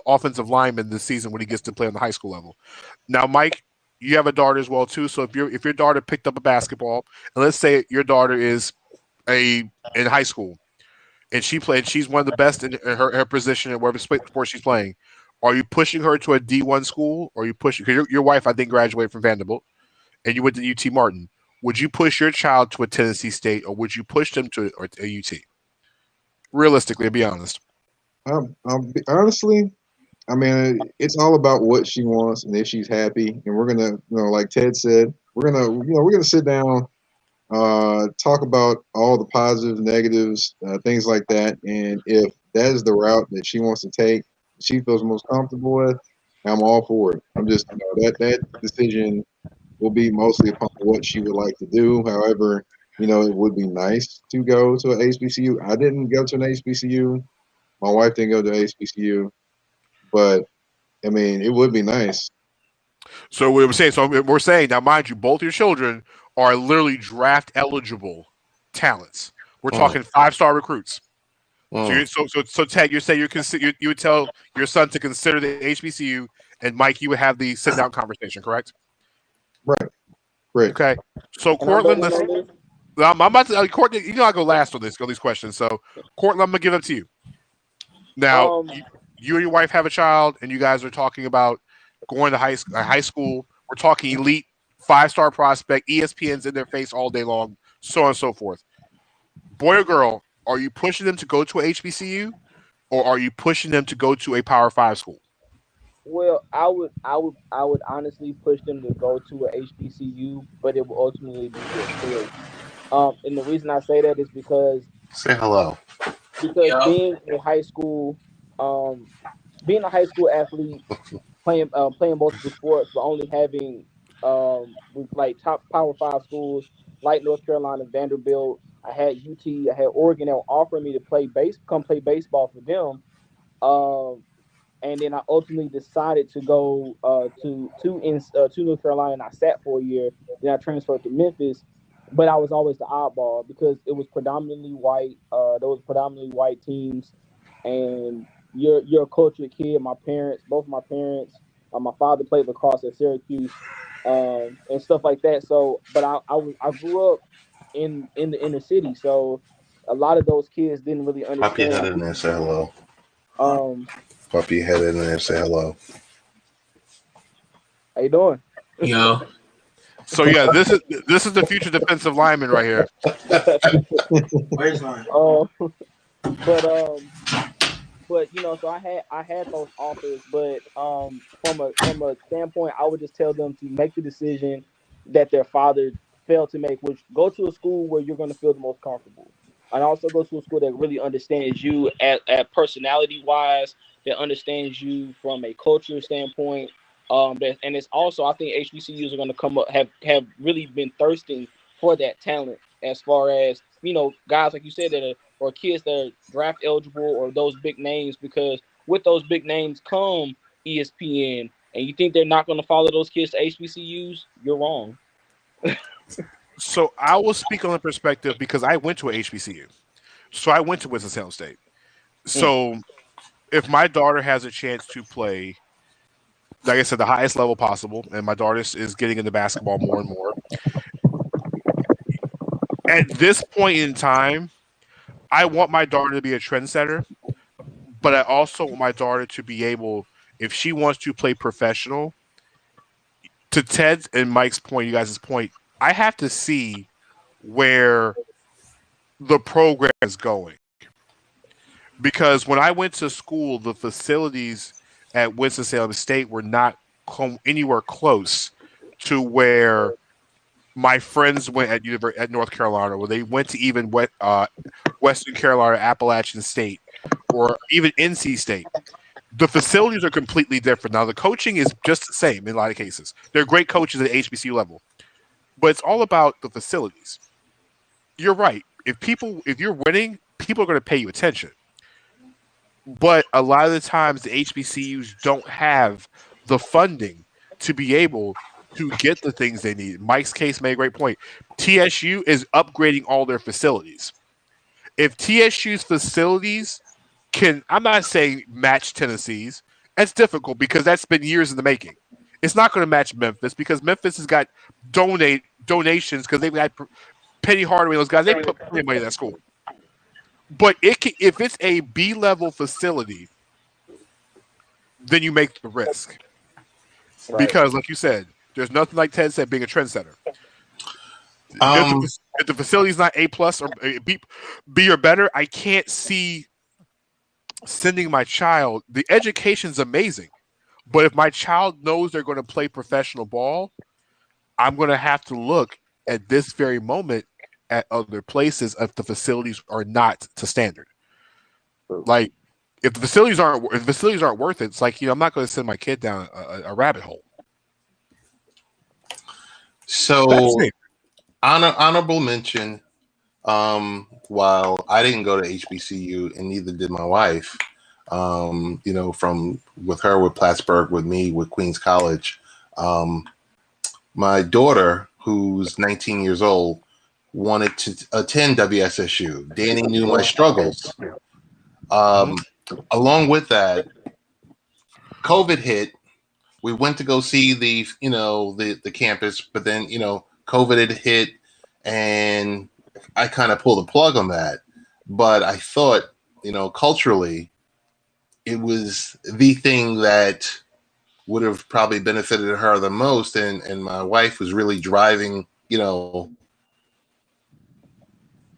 offensive linemen this season when he gets to play on the high school level. Now, Mike, you have a daughter as well too. So if your daughter picked up a basketball, and let's say your daughter is in high school, and she's one of the best in her position and whatever sport she's playing, are you pushing her to a D1 school, or are you pushing? Because your wife, I think, graduated from Vanderbilt, and you went to UT Martin. Would you push your child to a Tennessee State, or would you push them to a UT? Realistically, be honest. Honestly, I mean, it's all about what she wants and if she's happy. And we're gonna, like Ted said, we're gonna sit down, talk about all the positives, negatives, things like that. And if that is the route that she wants to take, she feels most comfortable with, I'm all for it. I'm just, that decision will be mostly upon what she would like to do. However, it would be nice to go to an HBCU. I didn't go to an HBCU. My wife didn't go to HBCU, but I mean, it would be nice. So we're saying now, mind you, both your children are literally draft eligible talents. We're Mm, talking 5-star recruits. So, mm. Ted, you're saying you would tell your son to consider the HBCU, and Mike, you would have the sit down conversation, correct? Right, right. Okay. So And I'm Cortland, voting on this. I'm about to Courtney. I go last on these questions. So Cortland, I'm gonna give it to you. Now, Um, you and your wife have a child, and you guys are talking about going to high school. We're talking elite 5-star prospect. ESPN's in their face all day long, so on and so forth. Boy or girl, are you pushing them to go to a HBCU, or are you pushing them to go to a Power Five school? well, I would honestly push them to go to a HBCU, but it will ultimately be their choice. And the reason I say that is Say hello. because um, being a high school athlete, playing multiple sports, but only having like top Power Five schools like North Carolina, Vanderbilt. I had UT, I had Oregon that were offering me to come play baseball for them. Um, and then I ultimately decided to go to North Carolina. And I sat for a year. Then I transferred to Memphis, but I was always the oddball because it was predominantly white. Those predominantly white teams, and you're a cultured kid. Both my parents, my father played lacrosse at Syracuse, and stuff like that. So, but I grew up in the inner city, so a lot of those kids didn't really Pop your head understand. in there and say hello. Um, Pop your head in there and say hello. how you doing? Yo, So yeah, this is the future defensive lineman right here. where's mine? But so I had those offers, but from a standpoint, I would just tell them to make the decision that their father failed to make, which go to a school where you're going to feel the most comfortable, and also go to a school that really understands you at personality wise, that understands you from a culture standpoint. And it's also, I think HBCUs are going to come up have really been thirsting for that talent, as far as guys like you said that are, or kids that are draft eligible, or those big names, because with those big names come ESPN, and you think they're not going to follow those kids to HBCUs, you're wrong. So I will speak on the perspective because I went to a HBCU. So I went to Winston-Salem State. Mm. So if my daughter has a chance to play, like I said, the highest level possible, and my daughter is getting into basketball more and more, at this point in time, I want my daughter to be a trendsetter, but I also want my daughter to be able, if she wants to play professional, to Ted's and Mike's point, you guys' point, I have to see where the program is going. because when I went to school, the facilities at Winston-Salem State were not anywhere close to where my friends went at North Carolina, where they went to even Western Carolina, Appalachian State, or even NC State. The facilities are completely different. Now, the coaching is just the same in a lot of cases. They're great coaches at HBCU level, but it's all about the facilities. You're right. If you're winning, people are going to pay you attention. But a lot of the times, the HBCUs don't have the funding to be able to get the things they need. Mike's case made a great point. TSU is upgrading all their facilities. If TSU's facilities can, I'm not saying match Tennessee's, that's difficult because that's been years in the making. It's not going to match Memphis because Memphis has got donations because they've got Penny Hardaway, those guys, they put plenty of money in that school. But if it's a B-level facility, then you make the risk. Right. Because, like you said, there's nothing like Ted said being a trendsetter. If the facility's not A+ or B or better, I can't see sending my child. The education's amazing. But if my child knows they're going to play professional ball, I'm going to have to look at this very moment at other places if the facilities are not to standard. Like if the facilities aren't worth it, it's like, I'm not going to send my kid down a rabbit hole. So honorable mention. While I didn't go to HBCU and neither did my wife, from with her with Plattsburgh, with me with Queens College, my daughter, who's 19 years old, wanted to attend WSSU. Danny knew my struggles. Along with that, COVID hit. We went to go see the campus, but then, COVID had hit and I kind of pulled the plug on that. But I thought, culturally, it was the thing that would have probably benefited her the most. And my wife was really driving,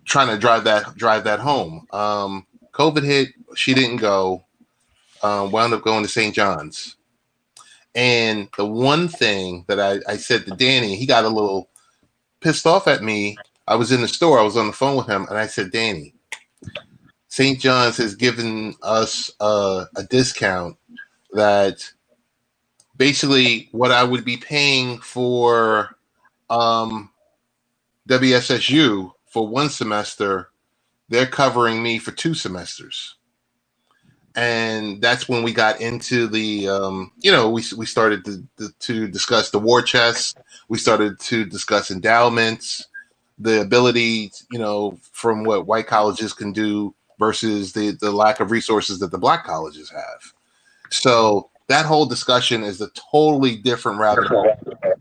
trying to drive that home. COVID hit. She didn't go. Wound up going to St. John's. And the one thing that I said to Danny, he got a little pissed off at me. I was in the store. I was on the phone with him. And I said, Danny, St. John's has given us a discount that basically what I would be paying for WSSU for one semester, they're covering me for 2 semesters. And that's when we got into the, we started to discuss the war chest. We started to discuss endowments, the ability, from what white colleges can do versus the lack of resources that the black colleges have. So that whole discussion is a totally different rabbit hole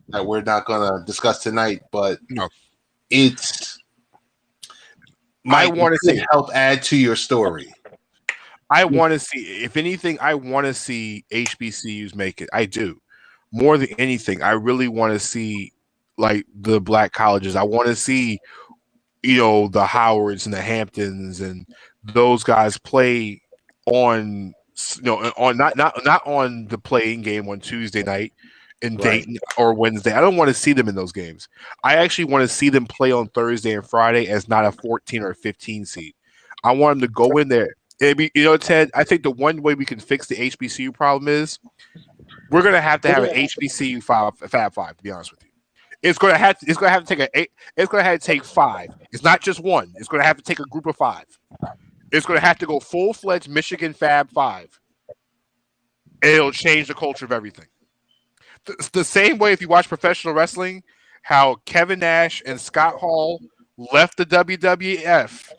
that we're not going to discuss tonight, but it's I want to help add to your story. I want to see, if anything, I want to see HBCUs make it. I do. More than anything, I really want to see like the black colleges. I want to see, the Howards and the Hamptons and those guys play on, on not on the playing game on Tuesday night in Dayton or Wednesday. I don't want to see them in those games. I actually want to see them play on Thursday and Friday as not a 14 or 15 seed. I want them to go in there. Ted, I think the one way we can fix the HBCU problem is we're going to have an HBCU Fab Five. To be honest with you, it's going to have to take 5. It's not just one. It's going to have to take a group of 5. It's going to have to go full-fledged Michigan Fab Five. And it'll change the culture of everything. The same way if you watch professional wrestling, how Kevin Nash and Scott Hall left the WWF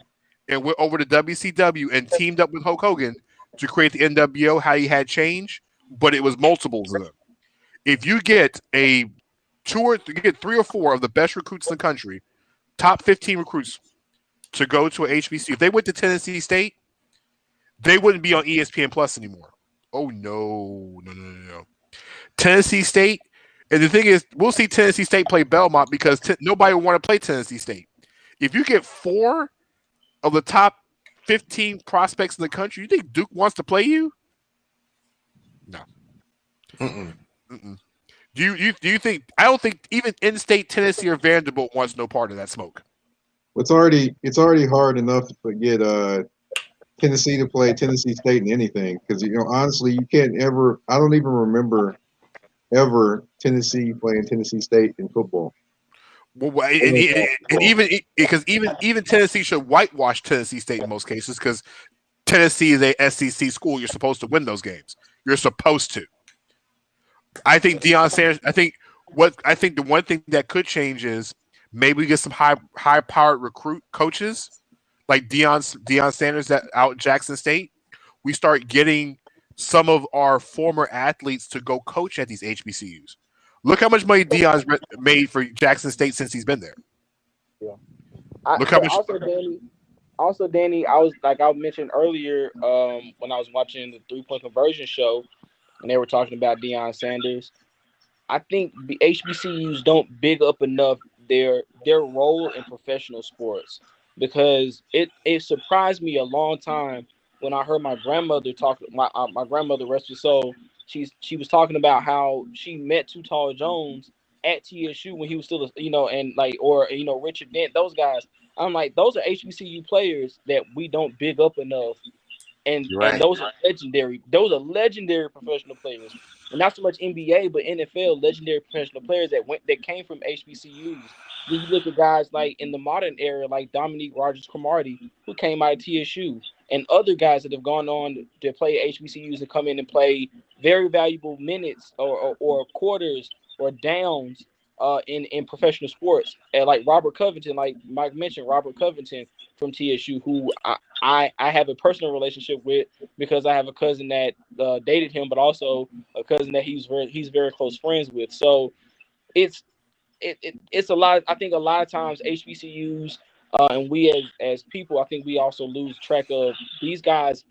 and went over to WCW and teamed up with Hulk Hogan to create the NWO, how he had change, but it was multiples of them. If you get 3 or 4 of the best recruits in the country, top 15 recruits to go to an HBCU, if they went to Tennessee State, they wouldn't be on ESPN Plus anymore. Oh, no. Tennessee State, and the thing is, we'll see Tennessee State play Belmont because nobody will want to play Tennessee State. If you get 4 of the top 15 prospects in the country. You think Duke wants to play you? No. Mm-mm. Mm-mm. Do you think? I don't think even in-state Tennessee or Vanderbilt wants no part of that smoke. It's already hard enough to get Tennessee to play Tennessee State in anything because honestly you can't ever. I don't even remember ever Tennessee playing Tennessee State in football. Well, Or in and basketball. even because even Tennessee should whitewash Tennessee State in most cases because Tennessee is a SEC school. You're supposed to win those games. You're supposed to. I think Deion Sanders. I think the one thing that could change is maybe we get some high powered recruit coaches like Deion Sanders that out Jackson State. We start getting some of our former athletes to go coach at these HBCUs. Look how much money Deion's made for Jackson State since he's been there. Yeah. Look how But much. also Danny, I was like I mentioned earlier when I was watching the 3 point conversion show, and they were talking about Deion Sanders. I think the HBCUs don't big up enough their role in professional sports because it surprised me a long time when I heard my grandmother talk. My grandmother, rest her soul, she was talking about how she met Too Tall Jones at TSU when he was still and like or Richard Dent, those guys. I'm like, those are HBCU players that we don't big up enough, and You're and right. those are legendary. Those are legendary professional players, and not so much NBA, but NFL legendary professional players that came from HBCUs. Then you look at guys like in the modern era, like Dominique Rogers-Cromartie, who came out of TSU, and other guys that have gone on to play HBCUs and come in and play very valuable minutes or quarters or downs in professional sports. And like Robert Covington, like Mike mentioned, Robert Covington from TSU, who I have a personal relationship with because I have a cousin that dated him, but also a cousin that he's very close friends with. So it's it's a lot. I think a lot of times HBCUs and we as people, I think we also lose track of these guys.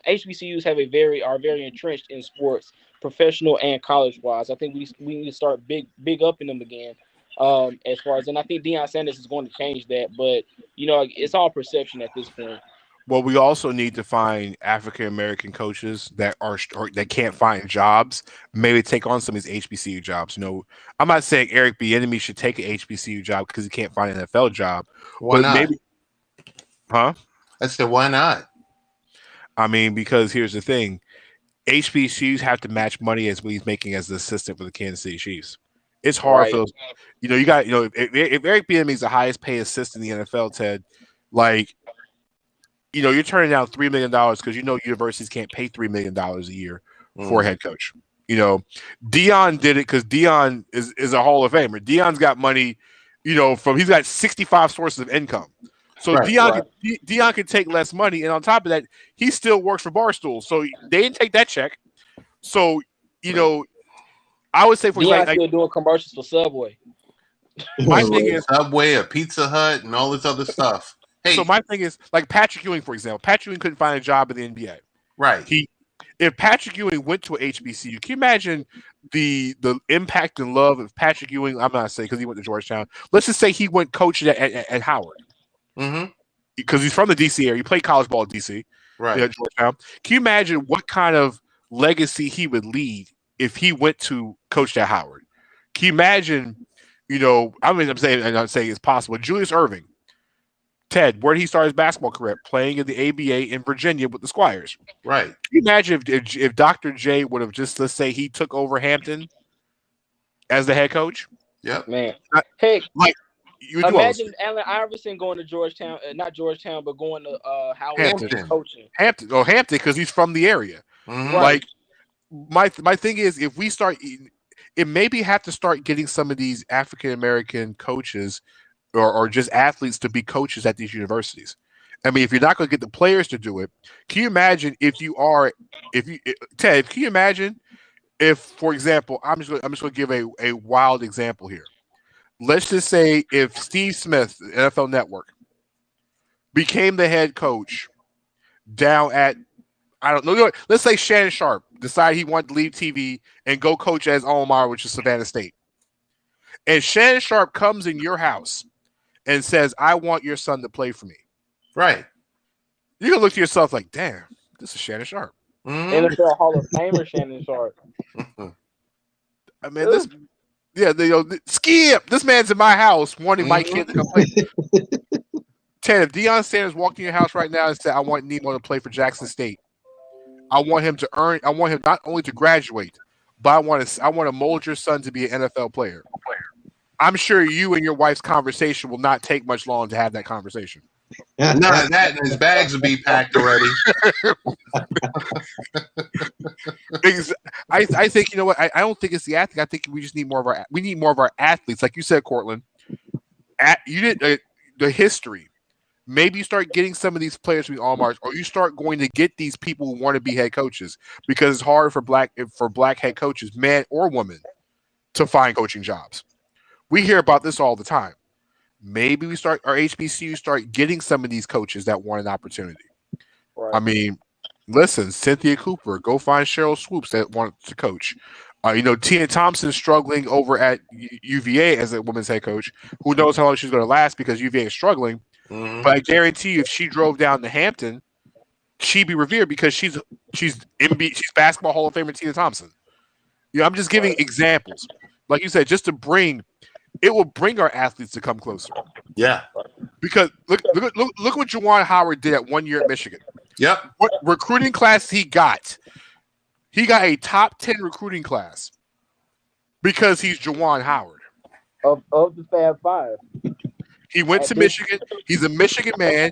HBCUs are very entrenched in sports, professional and college wise. I think we need to start big up in them again. As far as, and I think Deion Sanders is going to change that, but it's all perception at this point. Well, we also need to find African American coaches that or that can't find jobs. Maybe take on some of these HBCU jobs. I'm not saying Eric Bieniemy should take an HBCU job because he can't find an NFL job, Why but not? maybe, huh? I said, why not? I mean, because here's the thing: HBCUs have to match money as what he's making as the assistant for the Kansas City Chiefs. It's hard for Right. those. You got if Eric Bieniemy is the highest paid assistant in the NFL, Ted, like you're turning down $3 million because universities can't pay $3 million a year for a head coach. Deion did it because Deion is a Hall of Famer. Deion's got money, he's got 65 sources of income. So Right. Deion can take less money, and on top of that, he still works for Barstool. So they didn't take that check. So I would say for Deion's like still doing commercials for Subway. my thing is Subway, a Pizza Hut, and all this other stuff. Hey, so my thing is like Patrick Ewing, for example. Patrick Ewing couldn't find a job in the NBA. right. If Patrick Ewing went to a HBCU, can you imagine the impact and love of Patrick Ewing? I'm not saying because he went to Georgetown. Let's just say he went coaching at Howard Mm-hmm. because he's from the DC area. He played college ball at DC, Right. at Georgetown. Can you imagine what kind of legacy he would lead if he went to coach at Howard? Can you imagine? I'm saying it's possible. Julius Erving, Ted, where did he start his basketball career? Playing in the ABA in Virginia with the Squires. Right. Can you imagine if Dr. J would have just, let's say, he took over Hampton as the head coach? Yep. Man, Not- hey, Like, you would do all this. imagine Allen Iverson going to Georgetown, not Georgetown, but going to Howard Hampton. and coaching. Hampton, because he's from the area. Mm-hmm. Right. Like, my thing is, if we start, it maybe have to start getting some of these African American coaches or just athletes to be coaches at these universities. I mean, if you're not going to get the players to do it, can you imagine Ted, can you imagine if, for example, I'm just going to give a wild example here. Let's just say if Steve Smith, NFL Network, became the head coach down at, I don't know, let's say Shannon Sharp decided he wanted to leave TV and go coach at his alma mater, which is Savannah State. And Shannon Sharp comes in your house and says, I want your son to play for me. Right. You can look to yourself like, damn, this is Shannon Sharp. Mhm. NFL Hall of Famer Shannon Sharp. I mean, this, yeah, Skip. This man's in my house wanting my kid to come play. Ted, if Deion Sanders walked in your house right now and said, "I want Nemo to play for Jackson State," I want him to earn. I want him not only to graduate, but I want to mold your son to be an NFL player. I'm sure you and your wife's conversation will not take much long to have that conversation. None of that, and his bags will be packed already. I think you know what I don't think it's the athlete. I think we just need more of our athletes, like you said, Cortland. You did the history. Maybe you start getting some of these players from the All March, or you start going to get these people who want to be head coaches because it's hard for black head coaches, man or woman, to find coaching jobs. We hear about this all the time. Maybe we start our HBCU start getting some of these coaches that want an opportunity. Right. I mean, listen, Cynthia Cooper, go find Cheryl Swoops that wants to coach. Tia Thompson is struggling over at UVA as a women's head coach. Who knows how long she's going to last because UVA is struggling. Mhm. But I guarantee you, if she drove down to Hampton, she'd be revered because she's basketball Hall of Famer Tia Thompson. I'm just giving examples, like you said, just to it will bring our athletes to come closer. Yeah. Because look what Juwan Howard did at 1 year at Michigan. Yep. What recruiting class he got? He got a top 10 recruiting class because he's Juwan Howard. Of the Fab Five. He went to Michigan. He's a Michigan man.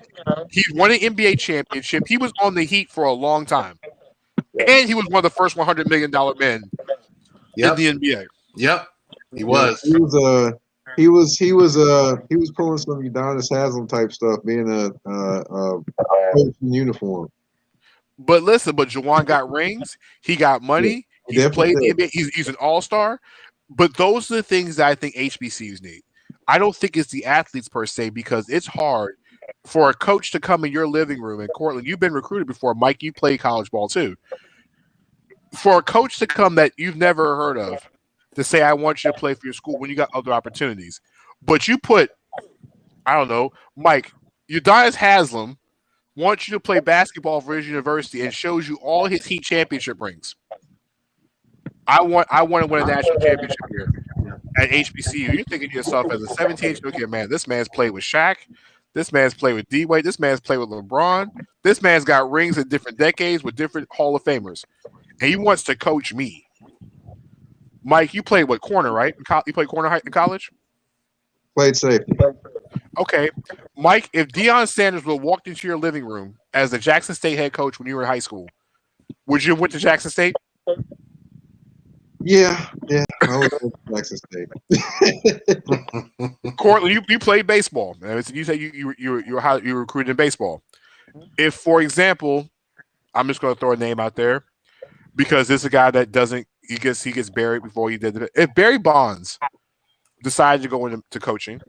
He won an NBA championship. He was on the Heat for a long time. And he was one of the first $100 million men in the NBA. Yep. He was. He was pulling some Udonis Haslam type stuff, being a coach in uniform. But listen, Juwan got rings. He got money. He's played the NBA. He's an all-star. But those are the things that I think HBCUs need. I don't think it's the athletes per se because it's hard for a coach to come in your living room. And Cortland, you've been recruited before. Mike, you played college ball too. For a coach to come that you've never heard of to say, I want you to play for your school when you got other opportunities. But you put, I don't know, Mike, Udonis Haslam wants you to play basketball for his university and shows you all his Heat championship rings. I want to win a national championship here at HBCU. You're thinking to yourself as a 17-year-old man, this man's played with Shaq. This man's played with D-Wade. This man's played with LeBron. This man's got rings in different decades with different Hall of Famers. And he wants to coach me. Mike, you played what, corner, right? You played corner in college? Played safety. Okay. Mike, if Deion Sanders would have walked into your living room as the Jackson State head coach when you were in high school, would you have went to Jackson State? Yeah. I was at Jackson State. Cortland, you played baseball. You said you were recruited in baseball. If, for example, I'm just going to throw a name out there because this is a guy that doesn't. He gets buried before he did it. If Barry Bonds decided to go into coaching,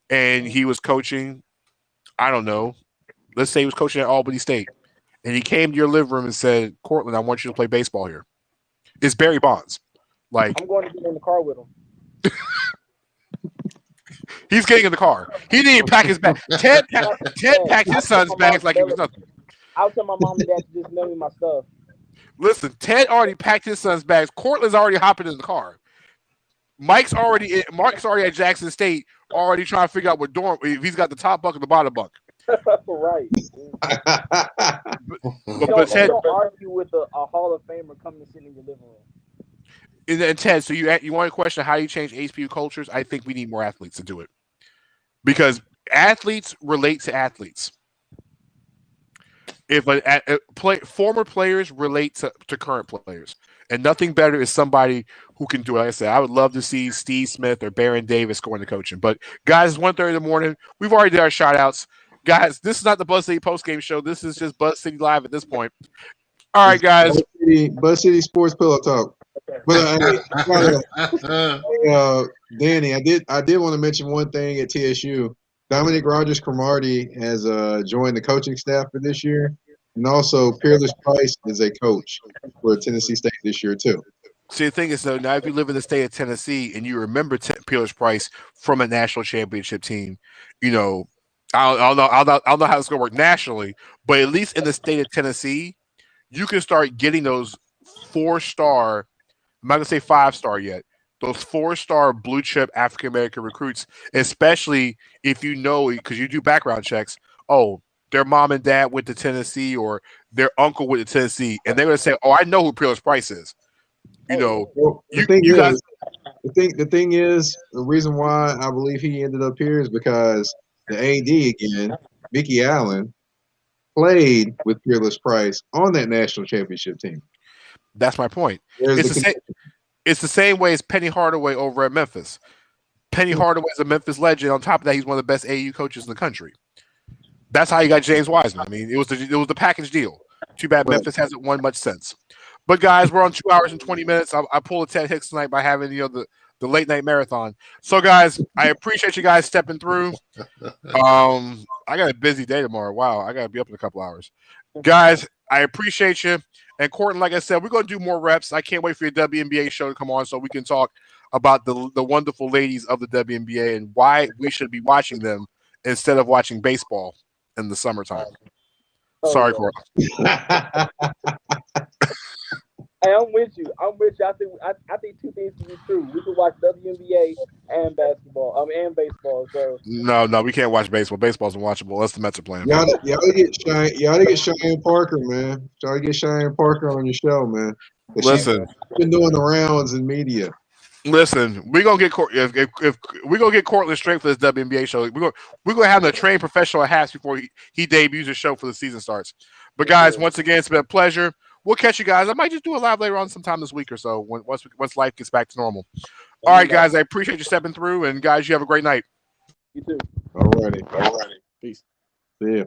and he was coaching, I don't know, let's say he was coaching at Albany State, and he came to your living room and said, "Cortland, I want you to play baseball here." It's Barry Bonds. Like, I'm going to get in the car with him. He's getting in the car. He didn't even pack his bag. Ted packed his son's bags like it was nothing. I'll tell my mom and dad to just mail me my stuff. Listen, Ted already packed his son's bags. Cortland's already hopping in the car. Mark's already at Jackson State, already trying to figure out what dorm if he's got the top bunk or the bottom bunk. Right. But Ted, don't argue with a Hall of Famer coming to sit in your living room. And Ted, so you want to question how you change HBU cultures? I think we need more athletes to do it because athletes relate to athletes. If former players relate to current players, and nothing better is somebody who can do it. Like I said, I would love to see Steve Smith or Baron Davis going to coaching. But guys, it's 1:30 in the morning. We've already did our shout outs. Guys, this is not the BuzzCity postgame show. This is just BuzzCity Live at this point. All right, guys. BuzzCity Sports Pillow Talk. But Danny, I did want to mention one thing at TSU. Dominic Rogers-Cromartie has joined the coaching staff for this year, and also Peerless Price is a coach for Tennessee State this year too. See, the thing is, though, now if you live in the state of Tennessee and you remember Peerless Price from a national championship team, I don't know. I don't know how it's going to work nationally, but at least in the state of Tennessee, you can start getting those 4-star. I'm not going to say 5-star yet. Those 4-star blue chip African American recruits, especially if you know because you do background checks. Oh, their mom and dad went to Tennessee, or their uncle went to Tennessee, and they're going to say, "Oh, I know who Peerless Price is." You know, Well, the you thing you guys. is, the reason why I believe he ended up here is because the AD again, Mickey Allen, played with Peerless Price on that national championship team. That's my point. There's It's the the same. It's the same way as Penny Hardaway over at Memphis. Penny Hardaway is a Memphis legend. On top of that, he's one of the best AU coaches in the country. That's how you got James Wiseman. I mean, it was the package deal. Too bad right. Memphis hasn't won much since. But guys, we're on 2 hours and 20 minutes. I pulled a Ted Hicks tonight by having the late night marathon. So guys, I appreciate you guys stepping through. I got a busy day tomorrow. Wow, I got to be up in a couple hours. Guys, I appreciate you. And Courtney, like I said, we're going to do more reps. I can't wait for your WNBA show to come on so we can talk about the wonderful ladies of the WNBA and why we should be watching them instead of watching baseball in the summertime. Sorry, Courtney. Hey, I'm with you. I think two things can be true. We can watch WNBA and basketball. And baseball. So No, we can't watch baseball. Baseball's unwatchable unless the Mets are playing. Y'all to get Cheyenne Parker, man. Y'all to get Cheyenne Parker on your show, man. Listen, She's been doing the rounds in media. Listen, we're gonna get if we're gonna get Cortland straight for this WNBA show. We're gonna have him a trained professional at half before he debuts his show for the season starts. But guys, once again, it's been a pleasure. We'll catch you guys. I might just do a live later on sometime this week or so once life gets back to normal. All right, guys, I appreciate you stepping through, and guys, you have a great night. you too. All righty. Peace. See ya.